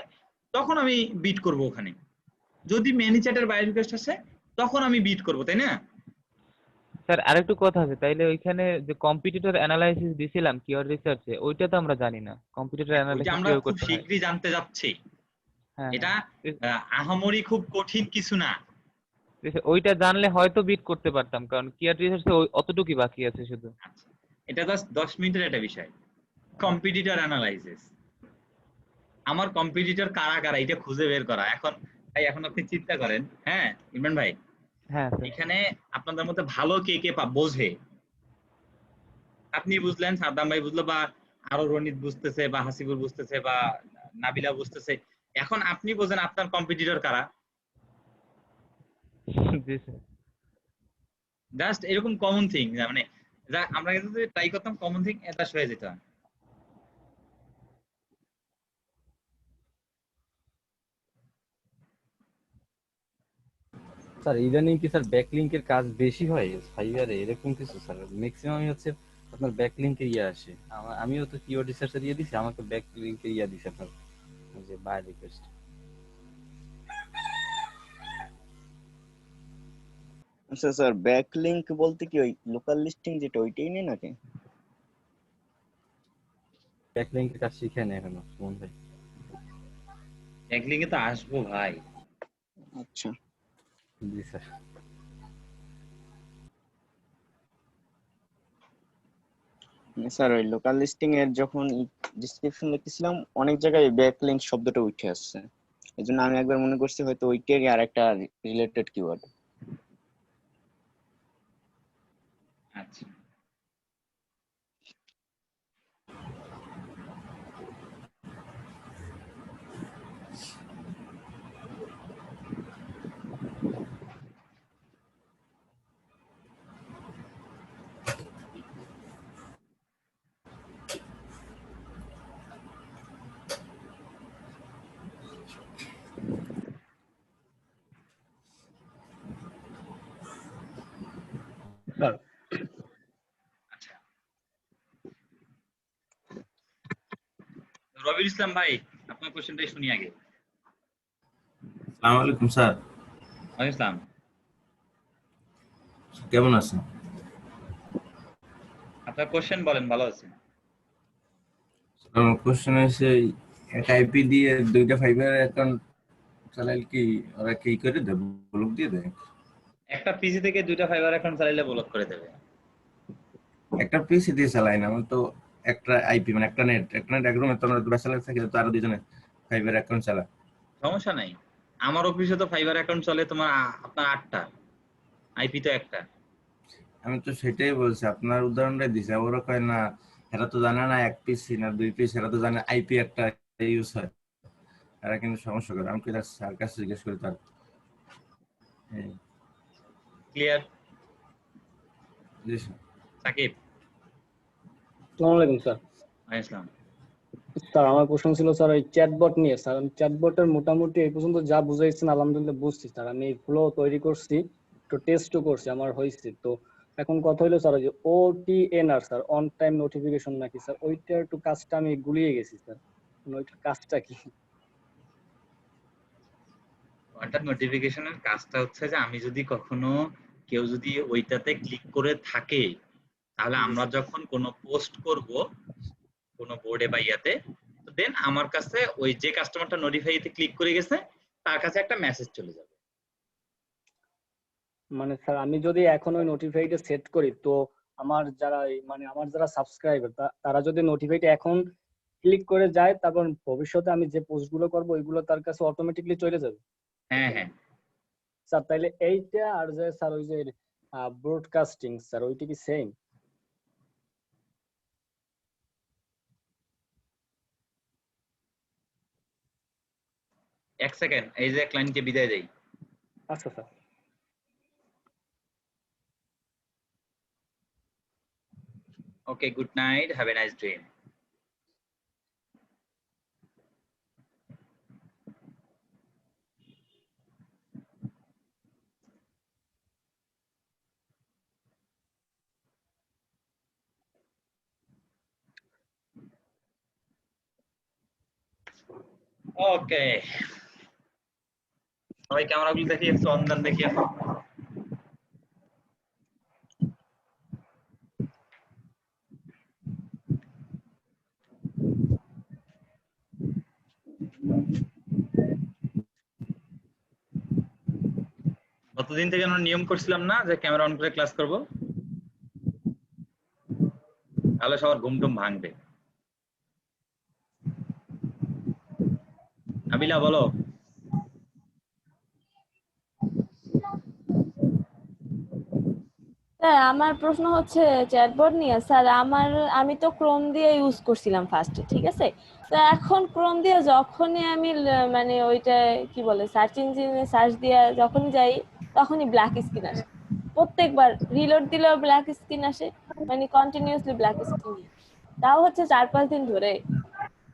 তখন আমি বিট করব ওখানে। যদি ম্যানিচ্যাটের বায়ার রিকোয়েস্ট আসে তখন আমি বিট করব, তাই না? স্যার আরেকটু কথা আছে, তাইলে ওইখানে যে কম্পিটিটর অ্যানালাইসিস দিছিলাম কিওয়ার্ড রিসার্চে, ওইটা তো আমরা জানি না কম্পিটিটর ওইটা অ্যানালাইসিস আমরা কিভাবে খুব করতে হয়। শীঘ্রই জানতে যাচ্ছি। হ্যাঁ এটা হ্যাঁ আহামরি খুব কঠিন কিছু না। ওইটা জানলে হয়তো বিট করতে পারতাম, কারণ কিওয়ার্ড রিসার্চে অতটুকুই বাকি আছে শুধু। আচ্ছা, এটা জাস্ট 10 মিনিটের একটা বিষয়, কম্পিটিটর অ্যানালাইসিস। আমার কম্পিটিটর কারা কারা এটা খুঁজে বের করা। এখন ভাই, এখন আপনি চিন্তা করেন, হ্যাঁ ইমরান ভাই, হ্যাঁ স্যার। এখানে আপনাদের মধ্যে ভালো কে কে বোঝে, আপনি বুঝলেন, সাদ্দাম ভাই বুঝলো, বা আরো রনিত বুঝতেছে, বা হাসিবুর বুঝতেছে, বা নাবিলা বুঝতেছে। এখন আপনি বোঝেন আপনার কম্পিটিটর কারা। জি স্যার। জাস্ট এরকম কমন থিং, মানে যা আমরা কিন্তু ট্রাই করতাম কমন থিং এটা হয়ে যেত। স্যার ইদানিং কি স্যার ব্যাকলিংকের কাজ বেশি হয় ফাইবারে, এরকম কিছু স্যার? ম্যাক্সিমামই হচ্ছে আপনার ব্যাকলিংকে ইয়ে আসে। আমিও তো কিওয়ার্ড রিসার্চে দিয়ে দিছি, আমাকে ব্যাকলিংকে ইয়া দিছে আপনার ওই যে বাই রিকোয়েস্ট। আচ্ছা স্যার, ব্যাকলিংক বলতে কি ওই লোকাল লিস্টিং যেটা ওইটাই নেই নাকি? ব্যাকলিংকের কাজ শিখে নেই এখনো সুমন ভাই। ব্যাকলিং এ তো আসবো ভাই। আচ্ছা জি স্যার। স্যার, ওই লোকাল লিস্টিং এর যখন ডেসক্রিপশন লিখতেছিলাম অনেক জায়গায় ব্যাকলিংক শব্দটা উঠে আসছে, এই জন্য আমি একবার মনে করছি হয়তো ওইটারই আর একটা রিলেটেড কিওয়ার্ড। আচ্ছা, আচ্ছা, রবিউল ইসলাম ভাই, আপনার কোশ্চেনটাই শুনি আগে। আসসালামু আলাইকুম স্যার, ওয়ালাইকুম আসসালাম। কেমন আছেন? আপনার কোশ্চেন বলেন, ভালো আছে। আমার কোশ্চেন হচ্ছে এক আইপি দিয়ে দুইটা ফাইবার অ্যাকাউন্ট চালাইলে কি ওরা কি করে দেয়, ব্লক দিয়ে দেয়? একটা পিসি থেকে দুইটা ফাইবার অ্যাকাউন্ট চালাইলে ব্লক করে দেবে। একটা পিসি দিয়ে চালাই না, আমার তো একটা আইপি মানে একটা নেট এক রুমে তো আমরা ব্যাচেলার থাকি, তো আরো দুজনে ফাইবার অ্যাকাউন্ট চালা। সমস্যা নাই, আমার অফিসে তো ফাইবার অ্যাকাউন্ট চলে তোমার আপনার 8টা, আইপি তো একটা। আমি তো সেটাই বলছি, আপনার উদাহরণটাই দিছি। ওরা কয় না, এরা তো জানে না এক পিসি না দুই পিস, এরা তো জানে আইপি একটা ইউজ হয়, এরা কিন্তু সমস্যা করে। আমি কি স্যার কাছে জিজ্ঞেস করি তার। ক্লিয়ার? জি স্যার। সাকিব। আসসালামু আলাইকুম স্যার। ওয়ালাইকুম আসসালাম। স্যার আমার প্রশ্ন ছিল স্যার ওই চ্যাটবট নিয়ে। স্যার আমি চ্যাটবটের মোটামুটি এই পর্যন্ত যা বুঝাইছেন আলহামদুলিল্লাহ বুঝছি স্যার। আমি ফ্লো তৈরি করছি, তো টেস্টও করছি, আমার হয়েছে। তো এখন কথা হলো স্যার, ওই যে OTNR sir, on time notification নাকি স্যার, ওইটার একটু কাজটা আমি গুলিয়ে গেছি স্যার, ওইটার কাজটা কি? ওইটার নোটিফিকেশনের কাজটা হচ্ছে যে আমি যদি কখনো কেউ যদি ওইটাতে ক্লিক করে থাকে তাহলে আমরা যখন কোনো পোস্ট করব কোনো বোর্ডে বা ইয়াতে দেন আমার কাছে ওই যে কাস্টমারটা নোটিফাইতে ক্লিক করে গেছে তার কাছে একটা মেসেজ চলে যাবে। মানে স্যার আমি যদি এখন ওই নোটিফাইটা সেট করি তো আমার যারা মানে আমার যারা সাবস্ক্রাইবার তারা যদি নোটিফাইটা এখন ক্লিক করে যায় তারপর ভবিষ্যতে আমি যে পোস্টগুলো করব ওইগুলো তার কাছে অটোমেটিকলি চলে যাবে। হ্যাঁ হ্যাঁ স্যার তাইলে এইটা আর যে স্যার ওই যে ব্রডকাস্টিং স্যার ওইটা কি সেম? এক সেকেন্ড এই যে ক্লায়েন্টকে বিদায় দেই। আচ্ছা sir. Okay, good night, have a nice dream. Okay, সবাই ক্যামেরাগুলো দেখিয়ে একটু অন দেন দেখি এখন। কতদিন থেকে আমরা নিয়ম করছিলাম না যে ক্যামেরা অন করে ক্লাস করব, তাহলে সবার ঘুম টুম ভাঙবে। আবিলা বলো। স্যার আমার প্রশ্ন হচ্ছে চ্যাটবট নিয়ে। স্যার আমি তো ক্রোম দিয়ে ইউজ করছিলাম ফার্স্টে, ঠিক আছে? তো এখন ক্রোম দিয়ে যখনই আমি মানে ওইটা কি বলে সার্চ ইঞ্জিনে সার্চ দিয়ে যখনই যাই তখনই ব্ল্যাক স্ক্রিন আসে। প্রত্যেকবার রিলোড দিলেও ব্ল্যাক স্ক্রিন আসে, মানে কন্টিনিউয়াসলি ব্ল্যাক স্ক্রিন। তাও হচ্ছে 4-5 দিন ধরে।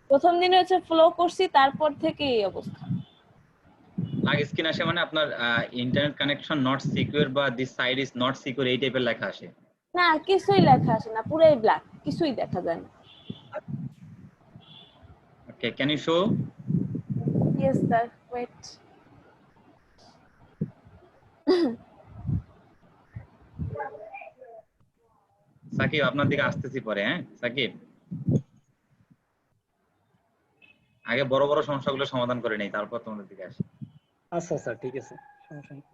প্রথম দিনে হচ্ছে ফ্লো করছি, তারপর থেকে এই অবস্থা। ব্ল্যাক স্ক্রিন আসে মানে আপনার ইন্টারনেট কানেকশন নট সিকিউর বা this site is not secure এই টাইপের লেখা আসে। না, কিছুই লেখা আসে না, পুরাই ব্ল্যাক, কিছুই দেখা যায় না। Okay, can you show? Yes sir, wait. Sakib আপনার দিকে আসতেছি পরে। হ্যাঁ সাকিব, আগে বড় বড় সমস্যাগুলো সমাধান করে নেই, তারপর তোমাদের দিকে আসি। আচ্ছা স্যার, ঠিক আছে, সমস্যা নেই।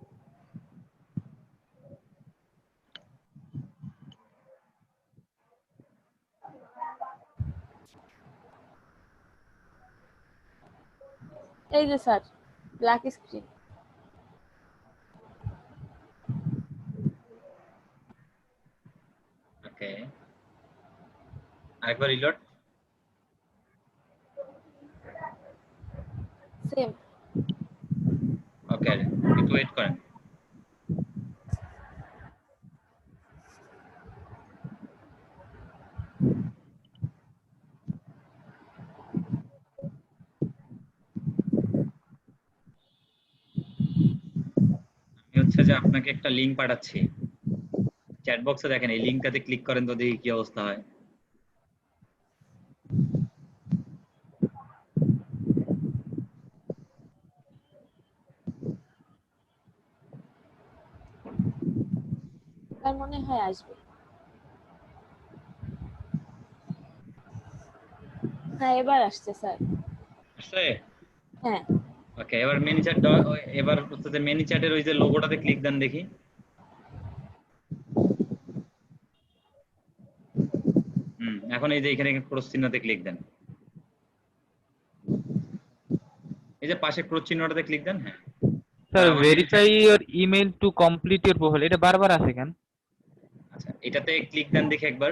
এই যে স্যার ব্ল্যাক স্ক্রিন। ওকে, আরেকবার রিলোড। সেম। ওকে, একটু ওয়েট করেন। আমি হচ্ছে যে আপনাকে একটা লিংক পাঠাচ্ছি চ্যাট বক্সে, দেখেন এই লিংকটাতে ক্লিক করেন তো দেখি কি অবস্থা হয়। তার মনে হয় আসবে। হ্যাঁ এবার আসছে স্যার। আসছে? হ্যাঁ। ওকে, এবার মেনি চ্যাট, এবার হচ্ছে মেনি চ্যাটের ওই যে লোগোটাতে ক্লিক দেন দেখি। এখন এই যে এখানে ক্রস চিহ্নতে ক্লিক দেন, এই যে পাশে ক্রস চিহ্নটাতে ক্লিক দেন। হ্যাঁ sir, verify your email to complete your profile, এটা বারবার আসে কেন? আচ্ছা, এটাতে ক্লিক দেন দেখি একবার।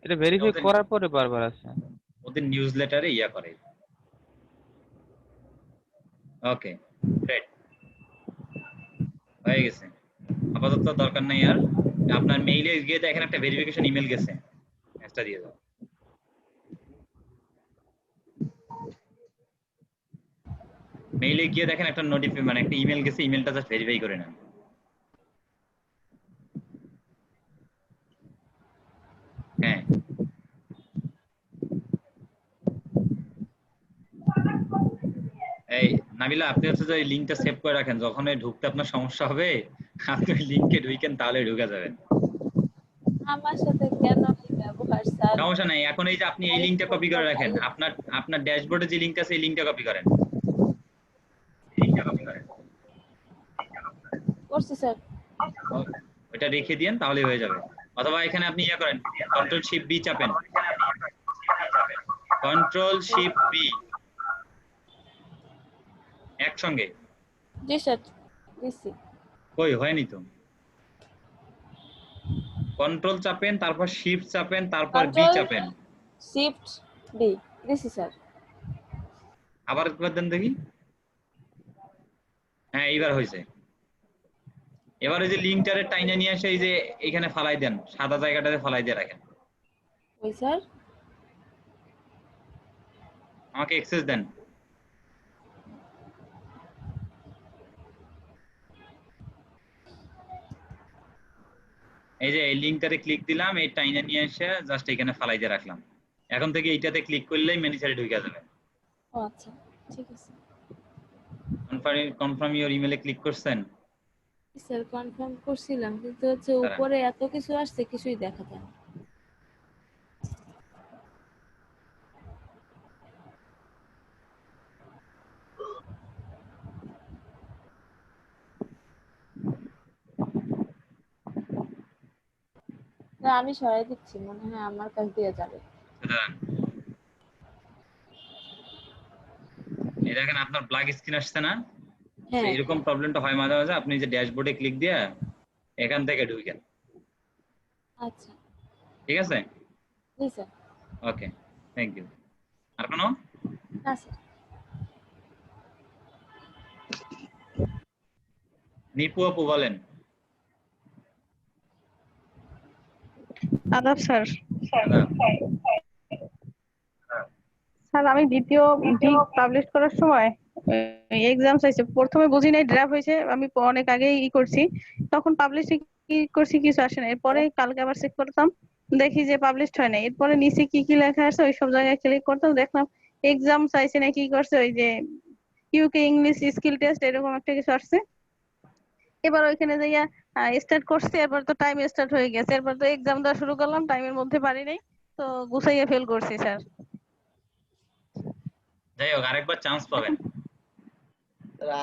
এটা ভেরিফাই করার পরে বারবার আসে। ওদের নিউজলেটারে ইয়া করে। ওকে, গ্রেট, হয়ে গেছে। আপাতত দরকার নাই আর। আপনার মেইলে গিয়ে দেখেন একটা ভেরিফিকেশন ইমেল গেছে, ম্যাসেজটা দিয়ে দাও। মেইলে গিয়ে দেখেন একটা নোটিফিকেশন মানে একটা ইমেল গেছে, ইমেলটা জাস্ট ভেরিফাই করে নেন। হ্যাঁ, এই নাবিলা আপনি হচ্ছে যে লিংকটা সেভ করে রাখেন, যখন এই ঢুকতে আপনার সমস্যা হবে আপনি ওই লিংকে ঢুকেন, তাহলে ঢুকে যাবেন। আমার সাথে কেন এই ব্যবহার স্যার? সমস্যা নাই, এখন এই যে আপনি এই লিংকটা কপি করে রাখেন, আপনার ড্যাশবোর্ডে যে লিংক আছে এই লিংকটা কপি করেন। করছি স্যার। ওইটা রেখে দিয়েন তাহলেই হয়ে যাবে। অথবা এখানে আপনি ইয়া করেন, কন্ট্রোল শিফট বি চাপেন, কন্ট্রোল শিফট বি একসঙ্গে। জি স্যার দিছি। কই হয়নি তো, কন্ট্রোল চাপেন, তারপর শিফট চাপেন, তারপর বি Control চাপেন। শিফট বি দিছি স্যার। আবার একবার দেন দেখি। হ্যাঁ এইবার হয়েছে। এবার এই যে লিংকটারে টাইনা নিয়ে এসে এই যে এখানে ফালাই দেন, সাদা জায়গাটাতে ফালাই দিয়ে রাখেন। ওই স্যার আমাকে অ্যাক্সেস দেন। এই যে এই লিংকটারে ক্লিক দিলাম, এই টাইনা নিয়ে এসে জাস্ট এখানে ফালাই দিয়ে রাখলাম। এখন থেকে এইটাতে ক্লিক করলেই ম্যানেজারে ঢুকে যাবে। ও আচ্ছা ঠিক আছে কনফার্ম ইওর ইমেলে ক্লিক করছেন? স্যার কনফার্ম করছিলাম, কিন্তু হচ্ছে দাঁড়ান। উপরে এত কিছু আসছে কিছুই দেখা যায় না। না আমি সরাই দিচ্ছি, মনে হয় আমার কাছ দিয়ে যাবে। দাঁড়ান। এই দেখেন আপনার ব্ল্যাক স্ক্রিন আসছে না? হ্যাঁ এরকম প্রবলেমটা হয় মাঝে মাঝে। আপনি যে ড্যাশবোর্ডে ক্লিক দিয়ে এখান থেকে ঢুকেন, আচ্ছা ঠিক আছে? জি স্যার। Okay thank you. আর কোনো? না স্যার। নিপু আপু বলেন। আদাব স্যার। আদাব। স্যার আমি দ্বিতীয় গিগ পাবলিশ করার সময় এক্সাম চাইছে, প্রথমে বুঝি নাই ড্রাফট হয়েছে, আমি অনেক আগেই করছি, তখন পাবলিশ কি করছি কিছু আসে না। এরপরে কালকে আবার চেক করতাম, দেখি যে পাবলিশড হয় না। এরপরে নিচে কি কি লেখা আছে ওই সব জায়গায় ক্লিক করতাম, দেখলাম এক্সাম চাইছে না, কি করছে ওই যে ইউকে ইংলিশ স্কিল টেস্ট এরকম একটা কিছু আসছে। এবার ওইখানে যাইয়া স্টার্ট করছি, এরপর তো টাইম স্টার্ট হয়ে গেছে, এরপর তো এক্সাম দেওয়া শুরু করলাম, টাইমের মধ্যে পারি নাই, তো গুছাইয়া ফেল করছি স্যার। যাই হোক আরেকবার চান্স পাবেন।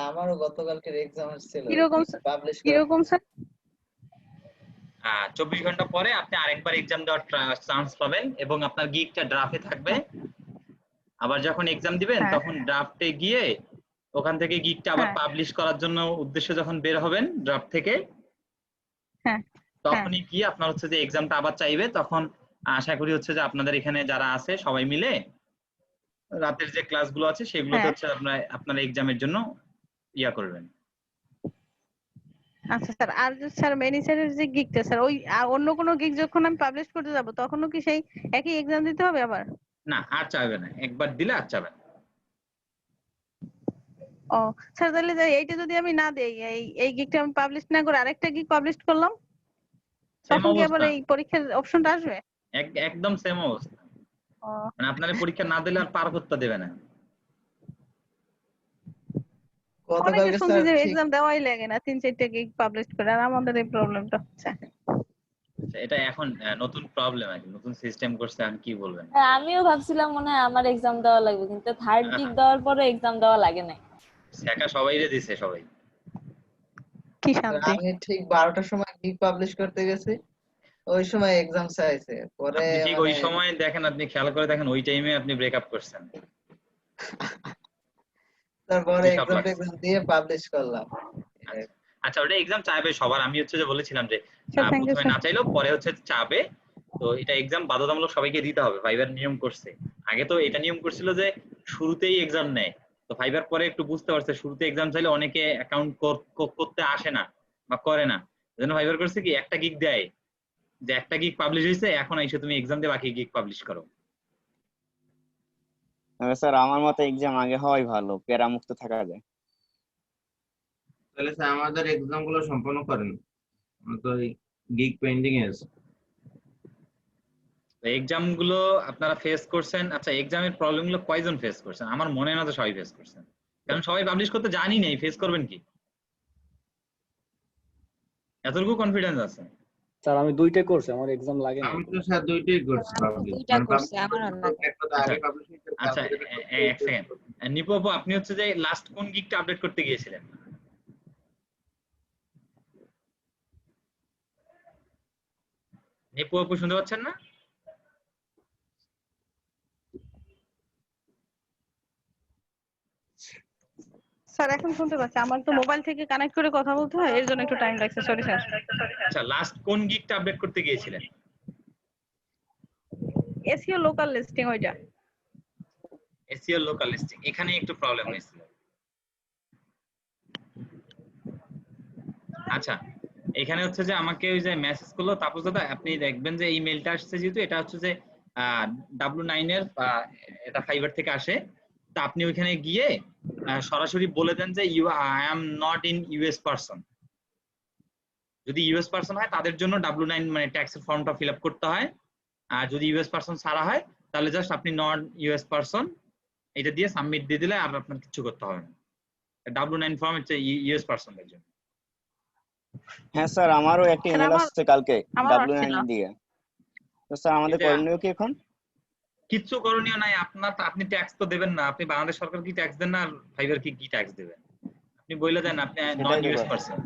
আমারও গতকালকের এক্সাম ছিল, কিরকম পাবলিশ কিরকম স্যার? 24 ঘন্টা পরে আপনি আরেকবার এক্সাম দেওয়ার চান্স পাবেন এবং আপনার গিগটা ড্রাফটে থাকবে। আবার যখন এক্সাম দিবেন তখন ড্রাফটে গিয়ে ওখান থেকে গিগটা আবার পাবলিশ করার জন্য উদ্দেশ্যে যখন বের হবেন ড্রাফট থেকে, তখনই কি আপনার হচ্ছে যে এক্সামটা আবার চাইবে। তখন আশা করি হচ্ছে যে আপনাদের এখানে যারা আছে সবাই মিলে রাতের যে ক্লাসগুলো আছে সেগুলোতে হচ্ছে আপনারা এক্সামের জন্য ইয়া করবেন। আচ্ছা স্যার, আর স্যার ম্যানেজারের যে গিগটা স্যার, ওই অন্য কোনো গিগ যখন আমি পাবলিশ করতে যাব তখনও কি সেই একই এক্সাম দিতে হবে আবার? না আর চাইবে না, একবার দিলে আর চাইবে না। ও স্যার, তাহলে এইটা যদি আমি না দেই, এই গিগটা আমি পাবলিশ না করে আরেকটা গিগ পাবলিশ করলাম, তখন কি আবার এই পরীক্ষার অপশনটা আসবে? একদম সেম অবস্থা। মানে আপনার পরীক্ষা না দিলে আর পার করতে দেবে না। অনেকে শুনছি যে এক্সাম দেওয়াই লাগে না, 3-4টা গিগ পাবলিশ করে, আর আমাদের এই প্রবলেমটা হচ্ছে। এটা এখন নতুন প্রবলেম আর নতুন সিস্টেম করছে, আমি কি বলবেন। হ্যাঁ আমিও ভাবছিলাম মনে হয় আমার এক্সাম দেওয়া লাগবে, কিন্তু থার্ড গিগ দেওয়ার পরে এক্সাম দেওয়া লাগে না। শেখা সবাইরে দিছে সবাই। কি শান্তি। আমি ঠিক 12টার সময় গিগ পাবলিশ করতে গেছি, ওই সময় এক্সাম চাইছে, পরে ঠিক ওই সময় দেখেন, আপনি খেয়াল করে দেখেন ওই টাইমে আপনি ব্রেকআপ করছেন। তারপরে এক্সাম দিয়ে পাবলিশ করলাম। আচ্ছা ওটা এক্সাম চাইবে সবার। আমি হচ্ছে যে বলেছিলাম যে প্রথমে না চাইলেও পরে হচ্ছে চাবে, তো এটা এক্সাম বাধ্যতামূলক সবাইকে দিতে হবে। ফাইবার নিয়ম করছে, আগে তো এটা নিয়ম করছিল যে শুরুতেই এক্সাম নেয়, তো ফাইবার পরে একটু বুঝতে পারছে শুরুতে এক্সাম চাইলে অনেকে অ্যাকাউন্ট করতে আসে না বা করে না, এজন্য ফাইবার করছে কি একটা গিগ দেয় যে একটা গিগ পাবলিশ হয়েছে, এখন এসে তুমি এক্সাম দিয়ে বাকি গিগ পাবলিশ করো। স্যার আমার মতে এক্সাম আগে হওয়াই ভালো, প্যারা মুক্ত থাকা যায়। তাহলে স্যার আমাদের এক্সাম গুলো সম্পন্ন করেন, তো গিগ পেন্ডিং এ আছে। এক্সাম গুলো আপনারা ফেস করছেন। আচ্ছা এক্সামের প্রবলেম গুলো কয়জন ফেস করছেন? আমার মনে হয় না যে সবাই ফেস করছেন। কারণ সবাই পাবলিশ করতে জানি নাই, ফেস করবেন কি? এতটুকু কনফিডেন্স আছে? স্যার আমি দুইটা করছি, আমার এক্সাম লাগে না আমি তো স্যার দুইটাই করছি পাবলিশ, দুইটা মানে করছে পাবলিশ আমারও লাগে। একটা তো আগে পাবলিশ হয়েছে, আচ্ছা তারপরে এক সেকেন্ড, নিপু আপু আপনি হচ্ছে যে লাস্ট কোন গিগটা আপডেট করতে গিয়েছিলেন? নিপু আপু শুনতে পাচ্ছেন না? স্যার এখন শুনতে পাচ্ছি, আমার তো মোবাইল থেকে কানেক্ট করে কথা বলতে হয়, এর জন্য একটু টাইম লাগছে, সরি স্যার। আচ্ছা লাস্ট কোন গিগটা আপডেট করতে গিয়েছিলেন? এসইও লোকাল লিস্টিং ওইটা। এসইও লোকাল লিস্টিং, এখানে একটু প্রবলেম হয়েছিল। আচ্ছা এখানে হচ্ছে যে আমাকে ওই যে মেসেজ করলো তাপস দাদা, আপনি দেখবেন যে এই মেলটা আসছে, যেহেতু এটা হচ্ছে যে W9 এর এটা ফাইবার থেকে আসে, তা আপনি ওইখানে গিয়ে সরাসরি বলে দেন যে I am not in US person. যদি ইউএস পারসন হয় তাদের জন্য W9 মানে ট্যাক্সের ফর্মটা ফিল আপ করতে হয়, আর যদি ইউএস পারসন ছাড়া হয় তাহলে জাস্ট আপনি নট ইউএস পারসন এটা দিয়ে সাবমিট দিয়ে দিলে আর আপনার কিছু করতে হবে না। W9 ফর্ম হচ্ছে ইউএস পারসনদের জন্য। হ্যাঁ স্যার, আমারও একটা স্যার ইমেল আমার আসছে কালকে আমার W9 আসছিল। দিয়ে। তো স্যার আমাদের এটা করণীয় কি এখন? কিচ্ছু করণীয় নাই আপনার, আপনি ট্যাক্স তো দেবেন না। আপনি বাংলাদেশ সরকার কি ট্যাক্স দেন না, আর ফাইবার কি ট্যাক্স দেবেন? আপনি বলে দেন আপনি নন সেটাই তো ইউএস কথা। পারসন।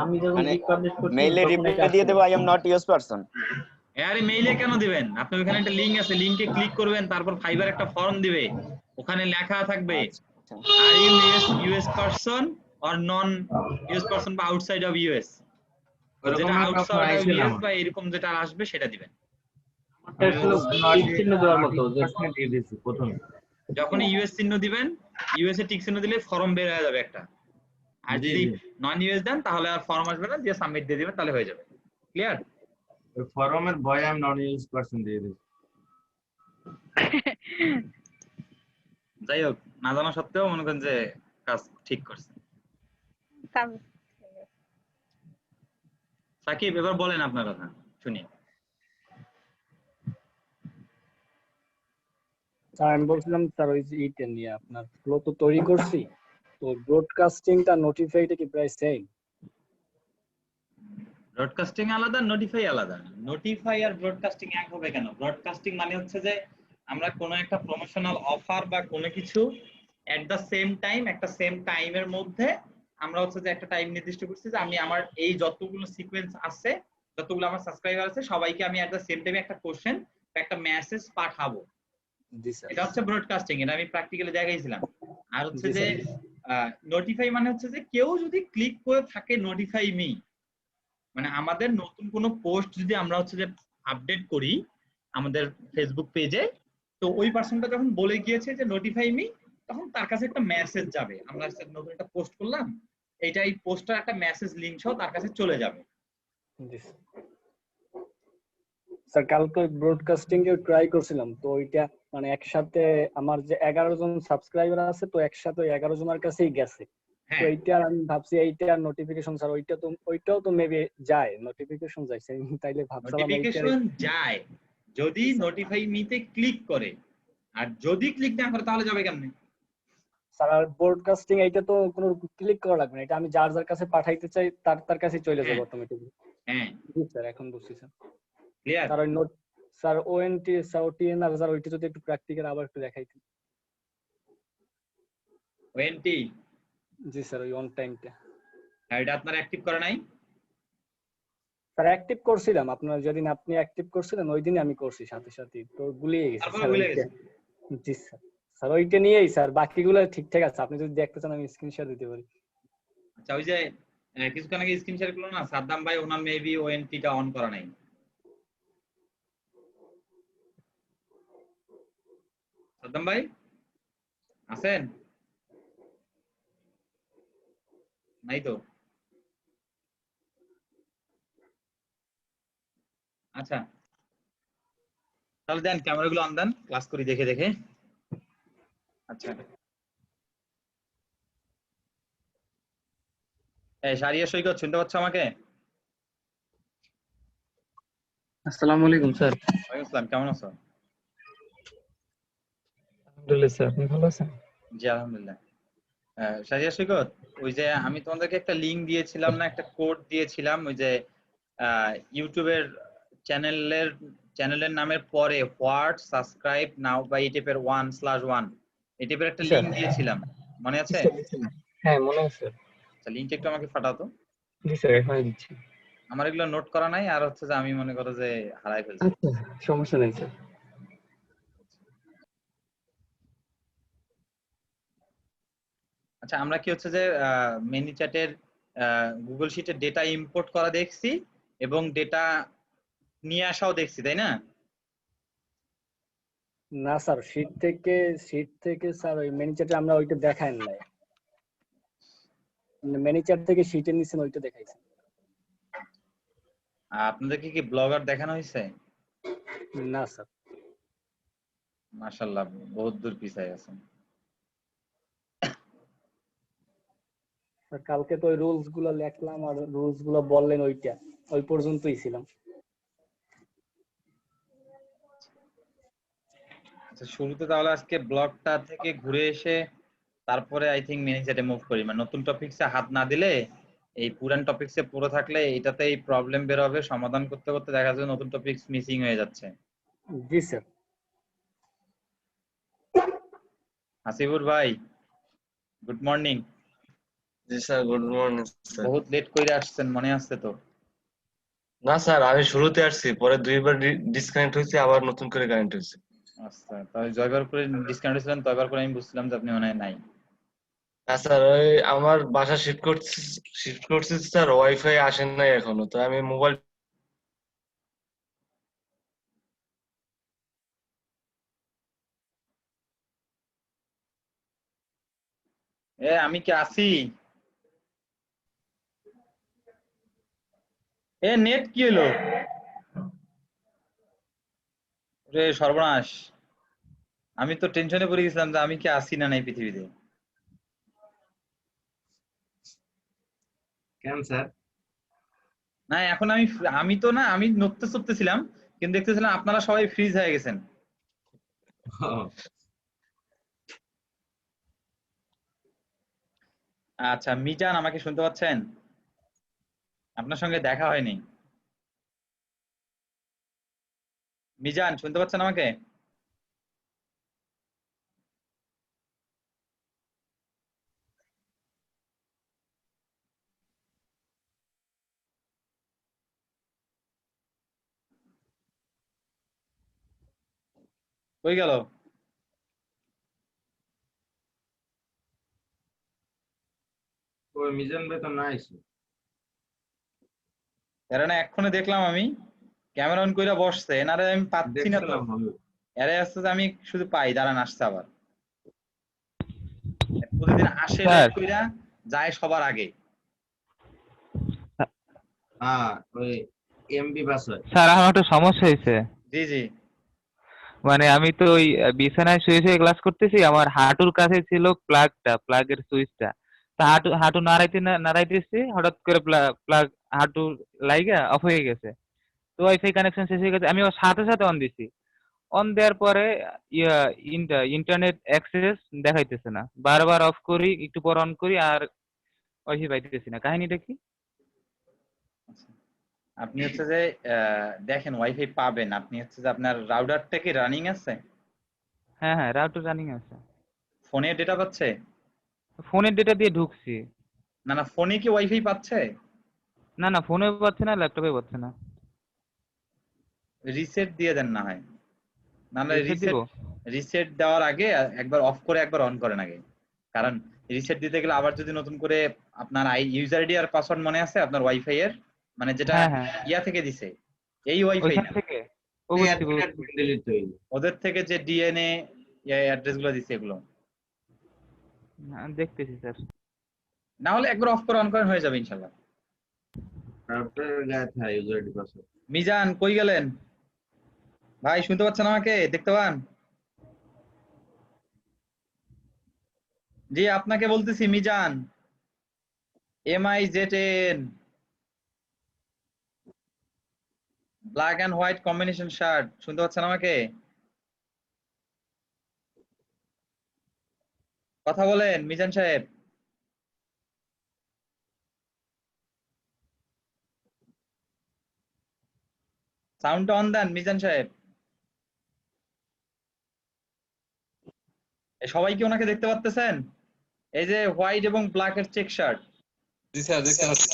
আমি যখন মানে গিগ পাবলিশ করছি মেইলে তখন রিপ্লাই এটা দিয়ে আসছে। দেবো I am not US person. আরে মেইলে কেন দিবেন? আপনি ওখানে একটা লিংক আছে, লিংকে ক্লিক করবেন, তারপর ফাইবার একটা ফর্ম দিবে, ওখানে লেখা থাকবে আচ্ছা are you US person or non US person বা আউটসাইড অফ ইউএস, ওরকম যেটা একটা আউটসাইড অফ আইছিল ইউএস আমার, বা এরকম যেটা আসবে সেটা দিবেন। আমি টিক চিহ্ন দেওয়ার মতো যে পার্সেন্ট দিয়ে দিয়েছি প্রথমে। যখনই ইউএস চিহ্ন দিবেন, ইউএস এ টিক চিহ্ন দিলে ফর্ম বের হয়ে যাবে একটা, আর জি যদি জি, নন ইউএস দেন তাহলে আর ফর্ম আসবে না, দিয়ে সাবমিট দিয়ে দিবেন, তাহলে হয়ে যাবে। ক্লিয়ার? ওই ফরমের ভয়ে আমি নন ইউজ পার্সন দিয়ে দিয়েছি। যাই হোক, না জানা সত্ত্বেও মনে করেন যে কাজ ঠিক করছে। সাকিব এবার বলেন আপনার কথা শুনি। স্যার আমি বলছিলাম স্যার ওই যে ইটা নিয়ে আপনার ফ্লো তো তৈরি করছি, তো ব্রডকাস্টিংটা নোটিফাইটা কি প্রায় সেম? ব্রডকাস্টিং আলাদা, নোটিফাই আলাদা। নোটিফাই আর ব্রডকাস্টিং এক হবে কেন? ব্রডকাস্টিং মানে হচ্ছে যে আমরা কোনো একটা প্রমোশনাল অফার বা কোনো কিছু এট দা সেম টাইম, একটা সেম টাইমের মধ্যে আমরা হচ্ছে যে একটা টাইম নির্দিষ্ট করছি যে আমি আমার এই যতগুলো সিকোয়েন্স আছে, যতগুলো আমার সাবস্ক্রাইবার আছে, সবাইকে আমি এট দা সেম টাইমে একটা কোশ্চেন বা একটা মেসেজ পাঠাবো। জি স্যার। এটা হচ্ছে ব্রডকাস্টিং, এটা আমি প্র্যাকটিক্যালি দেখাইছিলাম। আর হচ্ছে জি যে স্যার। নোটিফাই মানে হচ্ছে যে কেউ যদি ক্লিক করে থাকে নোটিফাই মি, মানে আমাদের নতুন কোনো পোস্ট যদি আমরা হচ্ছে যে আপডেট করি আমাদের ফেসবুক পেজে, তো ওই পার্সনটা যখন বলে গিয়েছে যে নোটিফাই মি, তখন তার কাছে একটা মেসেজ যাবে। আমরা নতুন একটা পোস্ট করলাম, এইটা এই পোস্টটার একটা মেসেজ লিংক সহ তার কাছে চলে যাবে। জি স্যার, কালকে ব্রডকাস্টিং এ ট্রাই করছিলাম, তো ওইটা মানে একসাথে আমার যে 11 জন সাবস্ক্রাইবার আছে, তো একসাথে 11 জনের কাছেই গেছে। তো এইটা আমি ভাবছি এইটার নোটিফিকেশন স্যার ওইটাও তো মেবি যায়, নোটিফিকেশন যায়, তাইলে ভাবছিলাম নোটিফিকেশন যায় যদি নোটিফাই মিতে ক্লিক করে, আর যদি ক্লিক না করে তাহলে যাবে কেমনে? স্যার আর ব্রডকাস্টিং এইটা তো কোনো ক্লিক করা লাগবে না, এটা আমি যার যার কাছে পাঠাইতে চাই তার কাছে চলে যাবে অটোমেটিকলি। হ্যাঁ জি স্যার, এখন বুঝছি স্যার। ক্লিয়ার? স্যার ওই নোট স্যার ওএনটি স্যার টিএনআর স্যার ওইটা যদি একটু প্র্যাকটিক্যাল আবার একটু দেখাইতেন। ওএনটি? জি স্যার, ওই অন টাইমটা। এটা আপনার অ্যাক্টিভ করা নাই? স্যার অ্যাক্টিভ করছিলাম, আপনার যেদিন আপনি অ্যাক্টিভ করছিলেন ওই দিনই আমি করছি সাথে সাথে, তো গুলিয়ে গেছে তারপরে স্যার ভুলে ওইটা। গেছেন? জি স্যার। স্যার ওইটা নিয়েই স্যার, বাকিগুলো ঠিকঠাক আছে, আপনি যদি দেখতে চান আমি স্ক্রিনশট দিতে পারি। আচ্ছা ওই যে কিছুক্ষণ আগে স্ক্রিন শেয়ার করলো না সাদ্দাম ভাই, ওনার মেবি ওএনটিটা অন করা নাই। সাদ্দাম ভাই আছেন? নাই তো। আচ্ছা তাহলে দেন ক্যামেরাগুলো অন দেন, ক্লাস করি দেখে দেখে। আচ্ছা এই সারিয়া সৈকত শুনতে পাচ্ছ আমাকে? আসসালামু আলাইকুম স্যার। ওয়ালাইকুম আসসালাম, কেমন আছো? আলহামদুলিল্লাহ স্যার, আপনি ভালো আছেন? জি আলহামদুলিল্লাহ। সাজিয়া সৈকত, ওই যে আমি তোমাদেরকে একটা লিংক দিয়েছিলাম না, একটা কোড দিয়েছিলাম, ওই যে ইউটিউবের চ্যানেলের নামের পরে হোয়াট সাবস্ক্রাইব নাও বা এই টাইপের 1/1 এই টাইপের একটা লিংক দিয়েছিলাম, মনে আছে? হ্যাঁ মনে আছে। আচ্ছা, লিংকটা একটু আমাকে পাঠাতো। জি স্যার এখনই দিচ্ছি। আমার এগুলো নোট করা নাই, আর হচ্ছে যে আমি মনে করো যে হারাই ফেলছি। আচ্ছা সমস্যা নেই স্যার। আচ্ছা, আমরা কি হচ্ছে যে মেনি চ্যাটের গুগল শিটে ডেটা ইম্পোর্ট করা দেখছি এবং ডেটা নিয়ে আসাও দেখছি, তাই না? না স্যার শীট থেকে স্যার ওই ম্যানেজারটা আমরা ওইটা দেখাই নাই, ম্যানেজার থেকে শীটে নিছেন ওইটা দেখাইছি। আপনাদেরকে কি ব্লগার দেখানো হয়েছে? না স্যার। মাশাআল্লাহ, বহুত দূর পিছায় আছেন। স্যার কালকে তো ওই রুলস গুলো লিখলাম আর রুলস গুলো বললেন ওইটা ওই পর্যন্তই ছিলাম। আচ্ছা, শুরুতে তাহলে আজকে ব্লগটা থেকে ঘুরে এসে তারপরে আই থিংক ম্যানেজারে মুভ করি, মানে নতুন টপিকসে হাত না দিলে, এই পুরান টপিকসে পুরো থাকলে এটাতেই প্রবলেম বের হবে, সমাধান করতে করতে দেখা যাবে নতুন টপিকস মিসিং হয়ে যাচ্ছে। জি স্যার। হাসিবুর ভাই, গুড মর্নিং। জি স্যার, গুড মর্নিং স্যার। বহুত লেট করে আসছেন, মনে আছে তো? না স্যার, আমি শুরুতে আসছি, পরে দুইবার ডিসকানেক্ট হয়েছে, আবার নতুন করে কানেক্ট হয়েছে। আচ্ছা, তাহলে জয়বার করে ডিসকাউন্ট ছিলেন, তয়বার করে আমি বুঝছিলাম যে আপনি মনে হয় নাই। না স্যার, ওই আমার বাসা শিফট করছি স্যার, ওয়াইফাই আসেন নাই এখনো, তো আমি মোবাইল আমি কি আছি? নেট কি হলো রে, সর্বনাশ! আমি তো টেনশনে পড়ে গেছিলাম যে আমি কি আছি না নাই পৃথিবীতে। কেন স্যার? না, এখন আমি তো না, আমি নড়তে ছিলাম, কিন্তু দেখতেছিলাম আপনারা সবাই ফ্রিজ হয়ে গেছেন। আচ্ছা, মিজান আমাকে শুনতে পাচ্ছেন? আপনার সঙ্গে দেখা হয়নি। মিজান শুনতে পাচ্ছেন আমাকে? কই গেল? ওই মিজান ভাই তো নাই। এরা না এক্ষুনি দেখলাম আমি ক্যামেরা অন কইরা বসছে, এনারে আমি পাচ্ছি না তো। এরা আসছে যে আমি শুধু পাই, দাঁড়ান আসছে আবার। প্রতিদিন আসে লেট কইরা, যায় সবার আগে। হ্যাঁ, ওই এমবি বাস হয়। স্যার আমার একটা সমস্যা হয়েছে। জি জি। মানে আমি তো ওই বিছানায় শুয়ে শুয়ে ক্লাস করতেছি, আমার হাঁটুর কাছে ছিল প্লাগের সুইচটা। তা হাঁটু নাড়াইতেছি, হঠাৎ করে প্লাগ হাঁটু লাইগা অফ হয়ে গেছে। তো ওয়াইফাই কানেকশন শেষ হয়ে গেছে, আমি ওর সাথে সাথে অন দিছি। অন দেওয়ার পরে ইন্টারনেট অ্যাক্সেস দেখাইতেছে না, বারবার অফ করি, একটু পর অন করি, আর ওয়াইফাই পাইতেছি না। কাহিনীটা কি? আপনি হচ্ছে যে দেখেন ওয়াইফাই পাবেন, আপনি হচ্ছে যে আপনার রাউটারটা কি রানিং আছে? হ্যাঁ হ্যাঁ, রাউটার রানিং আছে। ফোনে ডেটা পাচ্ছে? ফোনের ডেটা দিয়ে ঢুকছি। না না, ফোনে কি ওয়াইফাই পাচ্ছে? না না, ফোনেও পাচ্ছে না, ল্যাপটপে পাচ্ছে না। রিসেট দিয়ে দেন না হয়, না না রিসেট দিব? রিসেট দেওয়ার আগে একবার অফ করে একবার অন করেন আগে, কারণ রিসেট দিতে গেলে আবার যদি নতুন করে আপনার ইউজার আইডি আর পাসওয়ার্ড মনে আছে আপনার ওয়াইফাই এর, মানে যেটা হ্যাঁ হ্যাঁ, ইয়া থেকে দিছে, এই ওয়াইফাই ওইখান না, থেকে ওদের থেকে যে ডিএনএ অ্যাড্রেস গুলো দিছে এগুলো। দেখতেছি স্যার। না হলে একবার অফ করে অন করেন, হয়ে যাবে ইনশাআল্লাহ। মিজান কই গেলেন ভাই? শুনতে পাচ্ছেন আমাকে? দেখতে পান? জি আপনাকে বলতেছি Mizan, MIZN black and white combination shirt, শুনতে পাচ্ছেন আমাকে? কথা বলেন মিজান সাহেব। সাউন্ডটা অন দেন মিজান সাহেব। সবাই কি ওনাকে দেখতে পাচ্ছেন? এই যে হোয়াইট এবং ব্ল্যাক এর চেক শার্ট। জি স্যার দেখতে পাচ্ছি।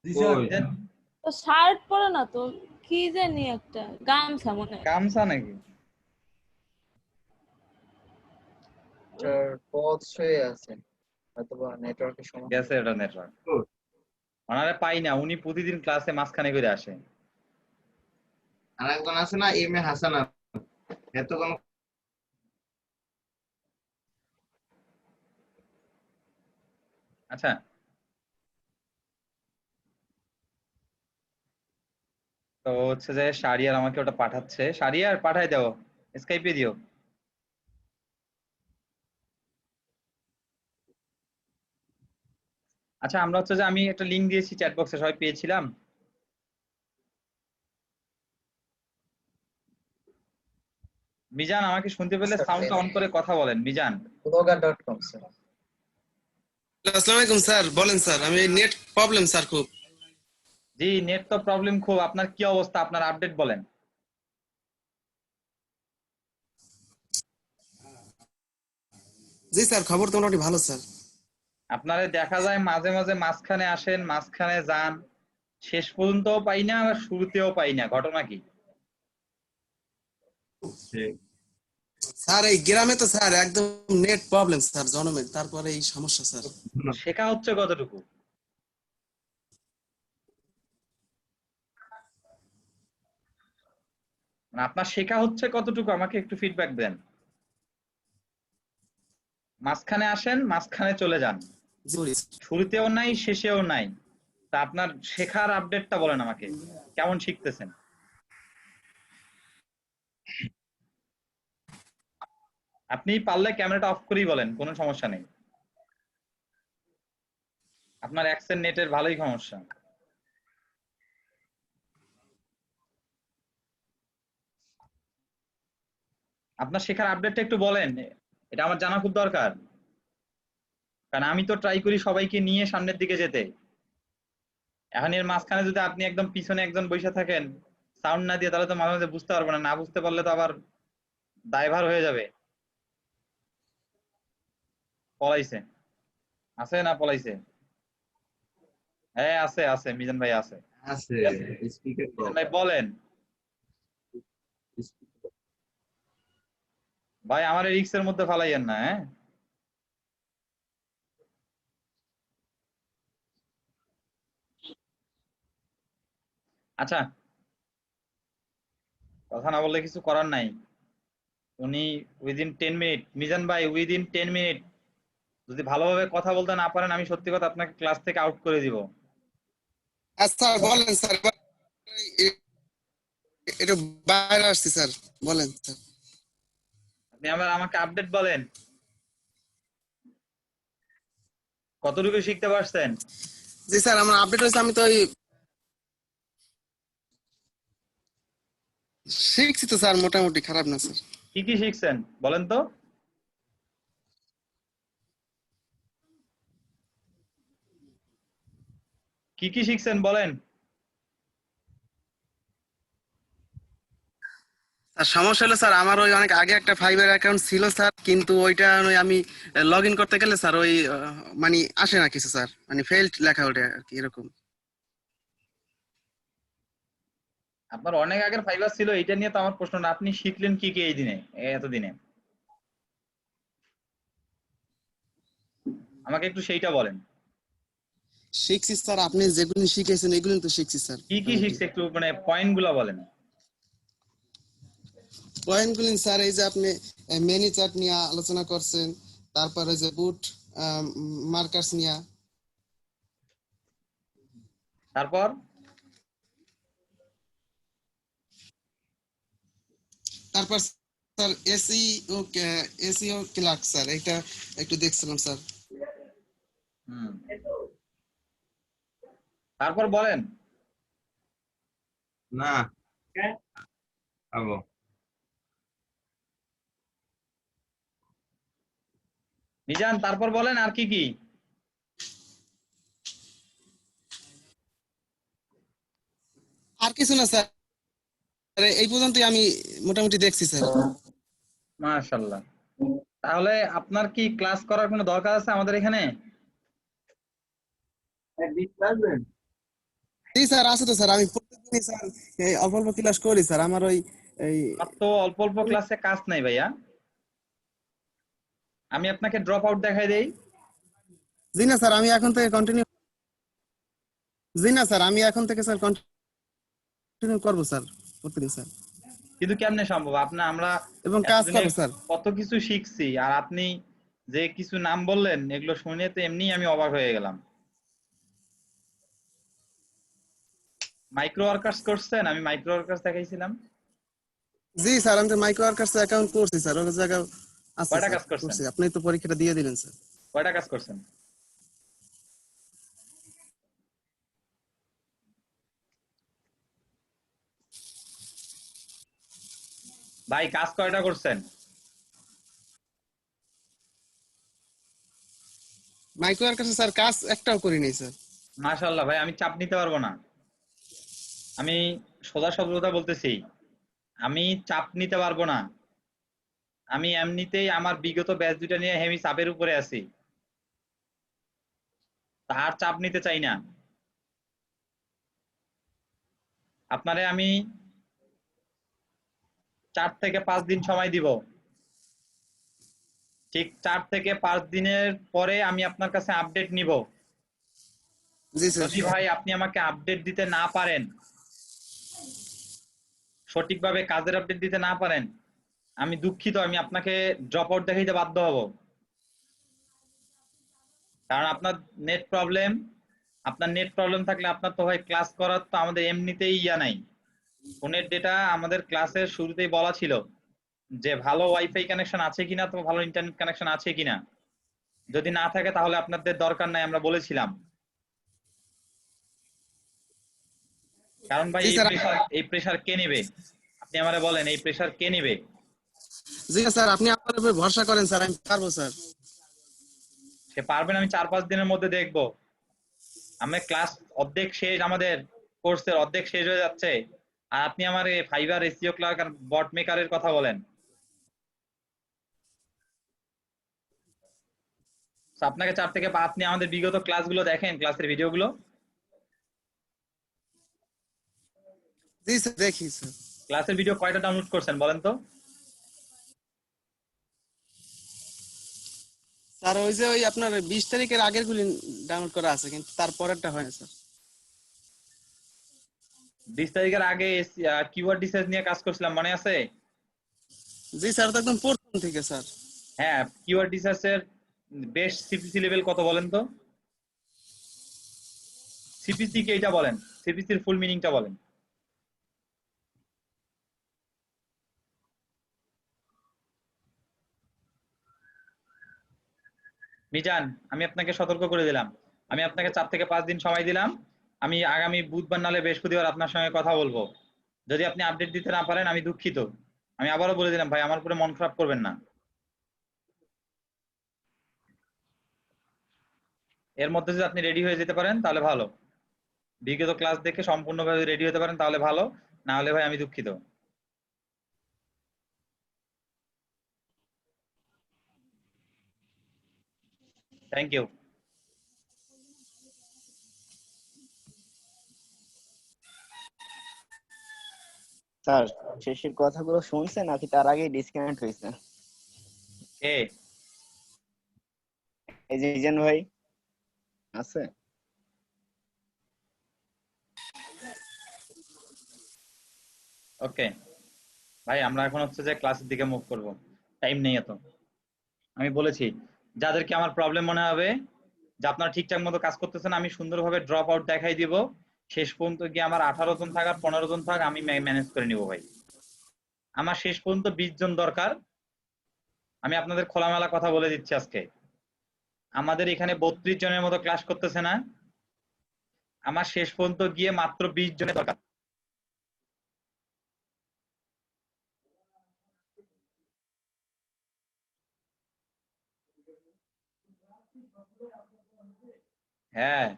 জি স্যার তো শার্ট পরে না তো, কি জানি একটা গামছা মনে হয়। গামছা নাকি? স্যার পথ হয়ে আছে, হয়তোবা নেটওয়ার্কের সমস্যা। গেছে এটা নেটওয়ার্ক। ওনারে পাই না, উনি প্রতিদিন ক্লাসে মাঝখানে করে আসে। আর একজন আছে না এম এ হাসান, এত কোন আচ্ছা, তো হচ্ছে যে শারিয়ার আমাকে ওটা পাঠাচ্ছে। শারিয়ার পাঠাই দাও, স্কাইপে দিও। আচ্ছা, আমরা হচ্ছে যে আমি একটা লিংক দিয়েছি চ্যাট বক্সে, সবাই পেয়েছিলাম। মিজান আমাকে শুনতে পেলে সাউন্ডটা অন করে কথা বলেন মিজান। blogger.com sir. আসসালামু আলাইকুম স্যার, বলেন স্যার। আমি নেট প্রবলেম স্যার খুব। জি, নেট তো প্রবলেম খুব। আপনার কি অবস্থা, আপনার আপডেট বলেন। জি স্যার, খবর তো মোটামুটি ভালো স্যার। আপনারে দেখা যায় মাঝে মাঝে মাঝখানে আসেন, মাঝখানে যান, শেষ পর্যন্তও পাই না, আবার শুরুতেও পাই না। ঘটনা কি? স্যার এই গ্রামে তো স্যার একদম নেট প্রবলেম স্যার, জনমের, তারপরে এই সমস্যা স্যার। শেখা হচ্ছে কতটুকু? মানে আপনার শেখা হচ্ছে কতটুকু, আমাকে একটু ফিডব্যাক দেন। মাঝখানে আসেন, মাঝখানে চলে যান, শুরুতেও নাই শেষেও নাই। তা আপনার শেখার আপডেটটা বলেন আমাকে, কেমন শিখতেছেন? আপনি পারলে ক্যামেরাটা অফ করেই বলেন, কোনো সমস্যা নেই। আপনার অ্যাক্সেস নেটের ভালোই সমস্যা। আপনার শেখার আপডেটটা একটু বলেন, এটা আমার জানা খুব দরকার। কারণ আমি তো ট্রাই করি সবাইকে নিয়ে সামনের দিকে যেতে। এখন এর মাঝখানে যদি আপনি একদম পিছনে একজন বসে থাকেন সাউন্ড না দিয়ে, তাহলে তো মাঝে মাঝে বুঝতে পারবো না, না বুঝতে পারলে তো আবার দায়ভার হয়ে যাবে। পলাইছে? আছে না পলাইছে? হ্যাঁ আছে, আছে মিজান ভাই আছে। আছে স্পিকার মিজান ভাই বলেন। ভাই আমার রিক্সের মধ্যে ফালাইয়েন না, হ্যাঁ? আচ্ছা, কথা না বললে কিছু করার নাই। উনি উইদিন 10 মিনিট, মিজান ভাই উইদিন 10 মিনিট যদি ভালোভাবে কথা বলতে না পারেন, আমি সত্যি কথা আপনাকে ক্লাস থেকে আউট করে দিব। আচ্ছা বলেন স্যার, একটু বাইরে আসছি স্যার, বলেন স্যার। আপনি আবার আমাকে আপডেট বলেন, কতটুকু শিখতে পারছেন? জি স্যার, আমার আপডেট হয়েছে, আমি তো ওই শিখছি তো স্যার, মোটামুটি খারাপ না স্যার। কি কি শিখছেন বলেন তো? কি কি শিখছেন বলেন? আর সমস্যা হলো স্যার, আমার ওই অনেক আগে একটা ফাইবার অ্যাকাউন্ট ছিল স্যার, কিন্তু ওইটা ওই আমি লগ ইন করতে গেলে স্যার ওই মানে আসে না কিছু স্যার, মানে ফেইল্ড লেখা ওঠে আর কি, এরকম। আপনার অনেক আগের ফাইবার ছিল, এটা নিয়ে তো আমার প্রশ্ন না। আপনি শিখলেন কি কি এই দিনে, এতদিনে? আমাকে একটু সেইটা বলেন। শিখছি স্যার, আপনি যেগুলো শিখেছেন এগুলো তো শিখছি স্যার। কি কি শিখছে একটু মানে পয়েন্ট গুলা বলেন। পয়েন্ট গুলো স্যার, এই যে আপনি মেনি চার্ট নিয়ে আলোচনা করছেন, তারপরে যে বুট মার্কার্স নিয়ে, তারপর তারপর স্যার এসইও ক্লার্ক স্যার, এটা একটু দেখছিলাম স্যার। তারপর বলেন। না আবো মিজান তারপর বলেন আর কি কি? কিছু না স্যার, এই পর্যন্তই আমি মোটামুটি দেখছি স্যার। মাশাআল্লাহ। তাহলে আপনার কি ক্লাস করার কোনো দরকার আছে আমাদের এখানে? জি স্যার, আছে তো স্যার। আমি প্রত্যেকদিনই স্যার এই অল্প অল্প ক্লাস করি স্যার। আমার ওই এই আমার তো অল্প অল্প ক্লাসে কাজ নাই ভাইয়া। আমি আপনাকে ড্রপ আউট দেখাই দেই। জি না স্যার, আমি এখন থেকে কন্টিনিউ জি না স্যার, আমি এখন থেকে স্যার কন্টিনিউ করবো স্যার প্রতিদিন স্যার, কিন্তু কেমনে সম্ভব? আমরা এবং কাজ এতদিনে করবো স্যার। কত কিছু শিখছি, আর আপনি যে কিছু নাম বললেন এগুলো শুনে তো এমনি আমি অবাক হয়ে গেলাম। মাইক্রো ওয়ার্কার্স করছেন? আমি মাইক্রো ওয়ার্কার্স দেখাইছিলাম। জি স্যার, আমি তো মাইক্রো ওয়ার্কার্স অ্যাকাউন্ট করছি স্যার, ওই জায়গায় আছে কয়টা স্যার, কাজ করছেন? করছি। আপনি তো পরীক্ষাটা দিয়ে দিলেন স্যার। কয়টা কাজ করছেন? ভাই কাজ কয়টা করছেন? মাইক্রো ওয়ার্কার্স স্যার কাজ একটাও করি নাই স্যার। মাশাআল্লাহ ভাই, আমি চাপ নিতে পারবো না। আমি সোজা সরলতা বলতেছি, আমি চাপ নিতে পারবো না। আমি এমনিতেই আমার বিগত ব্যাচ দুটা নিয়ে হেমি চাপের উপরে আছি, তার চাপ নিতে চাই না। আপনারে আমি 4 থেকে 5 দিন সময় দিব। ঠিক 4 থেকে 5 দিনের পরে আমি আপনার কাছে আপডেট নিব। জি স্যার। যদি ভাই আপনি আমাকে আপডেট দিতে না পারেন, সঠিকভাবে কাজের আপডেট দিতে না পারেন, আমি দুঃখিত, আমি আপনাকে ড্রপ আউট দেখাইতে বাধ্য হব। কারণ আপনার নেট প্রবলেম, আপনার নেট প্রবলেম থাকলে আপনার তো ভাই ক্লাস করার তো আমাদের এমনিতেই নাই। ফোনের ডেটা আমাদের ক্লাসের শুরুতেই বলা ছিল যে ভালো ওয়াইফাই কানেকশন আছে কিনা, তো ভালো ইন্টারনেট কানেকশন আছে কিনা। যদি না থাকে তাহলে আপনাদের দরকার নাই, আমরা বলেছিলাম। কারণ ভাই জি স্যার। এই প্রেসার কে নেবে? আপনি আমারে বলেন, এই প্রেসার কে নেবে? জি স্যার, আপনি আমার উপর ভরসা করেন স্যার, আমি পারবো স্যার। সে পারবেন আমি 4-5 দিনের মধ্যে দেখবো। আমরা ক্লাস অর্ধেক শেষ, আমাদের কোর্সের অর্ধেক শেষ হয়ে যাচ্ছে, আর আপনি আমার এই ফাইবার এসইও ক্লার্ক আর বট মেকারের কথা বলেন। তো আপনাকে 4 থেকে 5, আপনি আমাদের বিগত ক্লাসগুলো দেখেন, ক্লাসের ভিডিওগুলো। জি স্যার, দেখি স্যার। ক্লাসের ভিডিও কয়টা ডাউনলোড করছেন বলেন তো? স্যার ওই যে ওই আপনার 20 তারিখের আগের গুলি ডাউনলোড করা আছে, কিন্তু তারপরেরটা হয় না স্যার। 20 তারিখের আগে কিওয়ার্ড রিসার্চ নিয়ে কাজ করছিলাম, মনে আছে? জি স্যার, তো একদম প্রথম থেকে স্যার। হ্যাঁ, কিওয়ার্ড রিসার্চের বেস্ট সিপিসি লেভেল কত বলেন তো? সিপিসি কি এটা বলেন, সিপিসির ফুল মিনিংটা বলেন। মিজান, আমি আপনাকে সতর্ক করে দিলাম। আমি আপনাকে 4 থেকে 5 দিন সময় দিলাম। আমি আগামী বুধবার নালে বৃহস্পতিবার আপনার সঙ্গে কথা বলবো। যদি আপনি আপডেট দিতে না পারেন আমি দুঃখিত। আমি আবারও বলে দিলাম ভাই, আমার উপরে মন খারাপ করবেন না। এর মধ্যে যদি আপনি রেডি হয়ে যেতে পারেন তাহলে ভালো। বিগত ক্লাস দেখে সম্পূর্ণভাবে রেডি হতে পারেন তাহলে ভালো, না হলে ভাই আমি দুঃখিত। Thank you. স্যার শেষের কথাগুলো শুনছেন নাকি তার আগেই ডিসকানেক্ট হয়েছে? কে? এই যে ইজান ভাই আছে। ওকে ভাই, আমরা এখন হচ্ছে যে ক্লাসের দিকে মুভ করব, টাইম নেই এত। আমি বলেছি যাদেরকে আমার প্রবলেম মনে হবে যে আপনারা ঠিকঠাক মতো কাজ করতেছেন, আমি সুন্দরভাবে ড্রপ আউট দেখাই দিব। শেষ পর্যন্ত গিয়ে আমার 18 জন থাক আর 15 জন থাক, আমি ম্যানেজ করে নিব ভাই। আমার শেষ পর্যন্ত 20 জন দরকার। আমি আপনাদের খোলামেলা কথা বলে দিচ্ছি আজকে, আমাদের এখানে 32 জনের মতো ক্লাস করতেছে না, আমার শেষ পর্যন্ত গিয়ে মাত্র 20 জনের দরকার। হ্যাঁ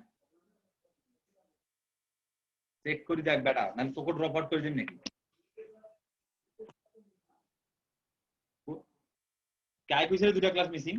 চেক করে দেখ বেটা, নাহলে তোকে ড্রপ আউট করে দিন নাকি। কাই কইছে 2টা ক্লাস মিসিং।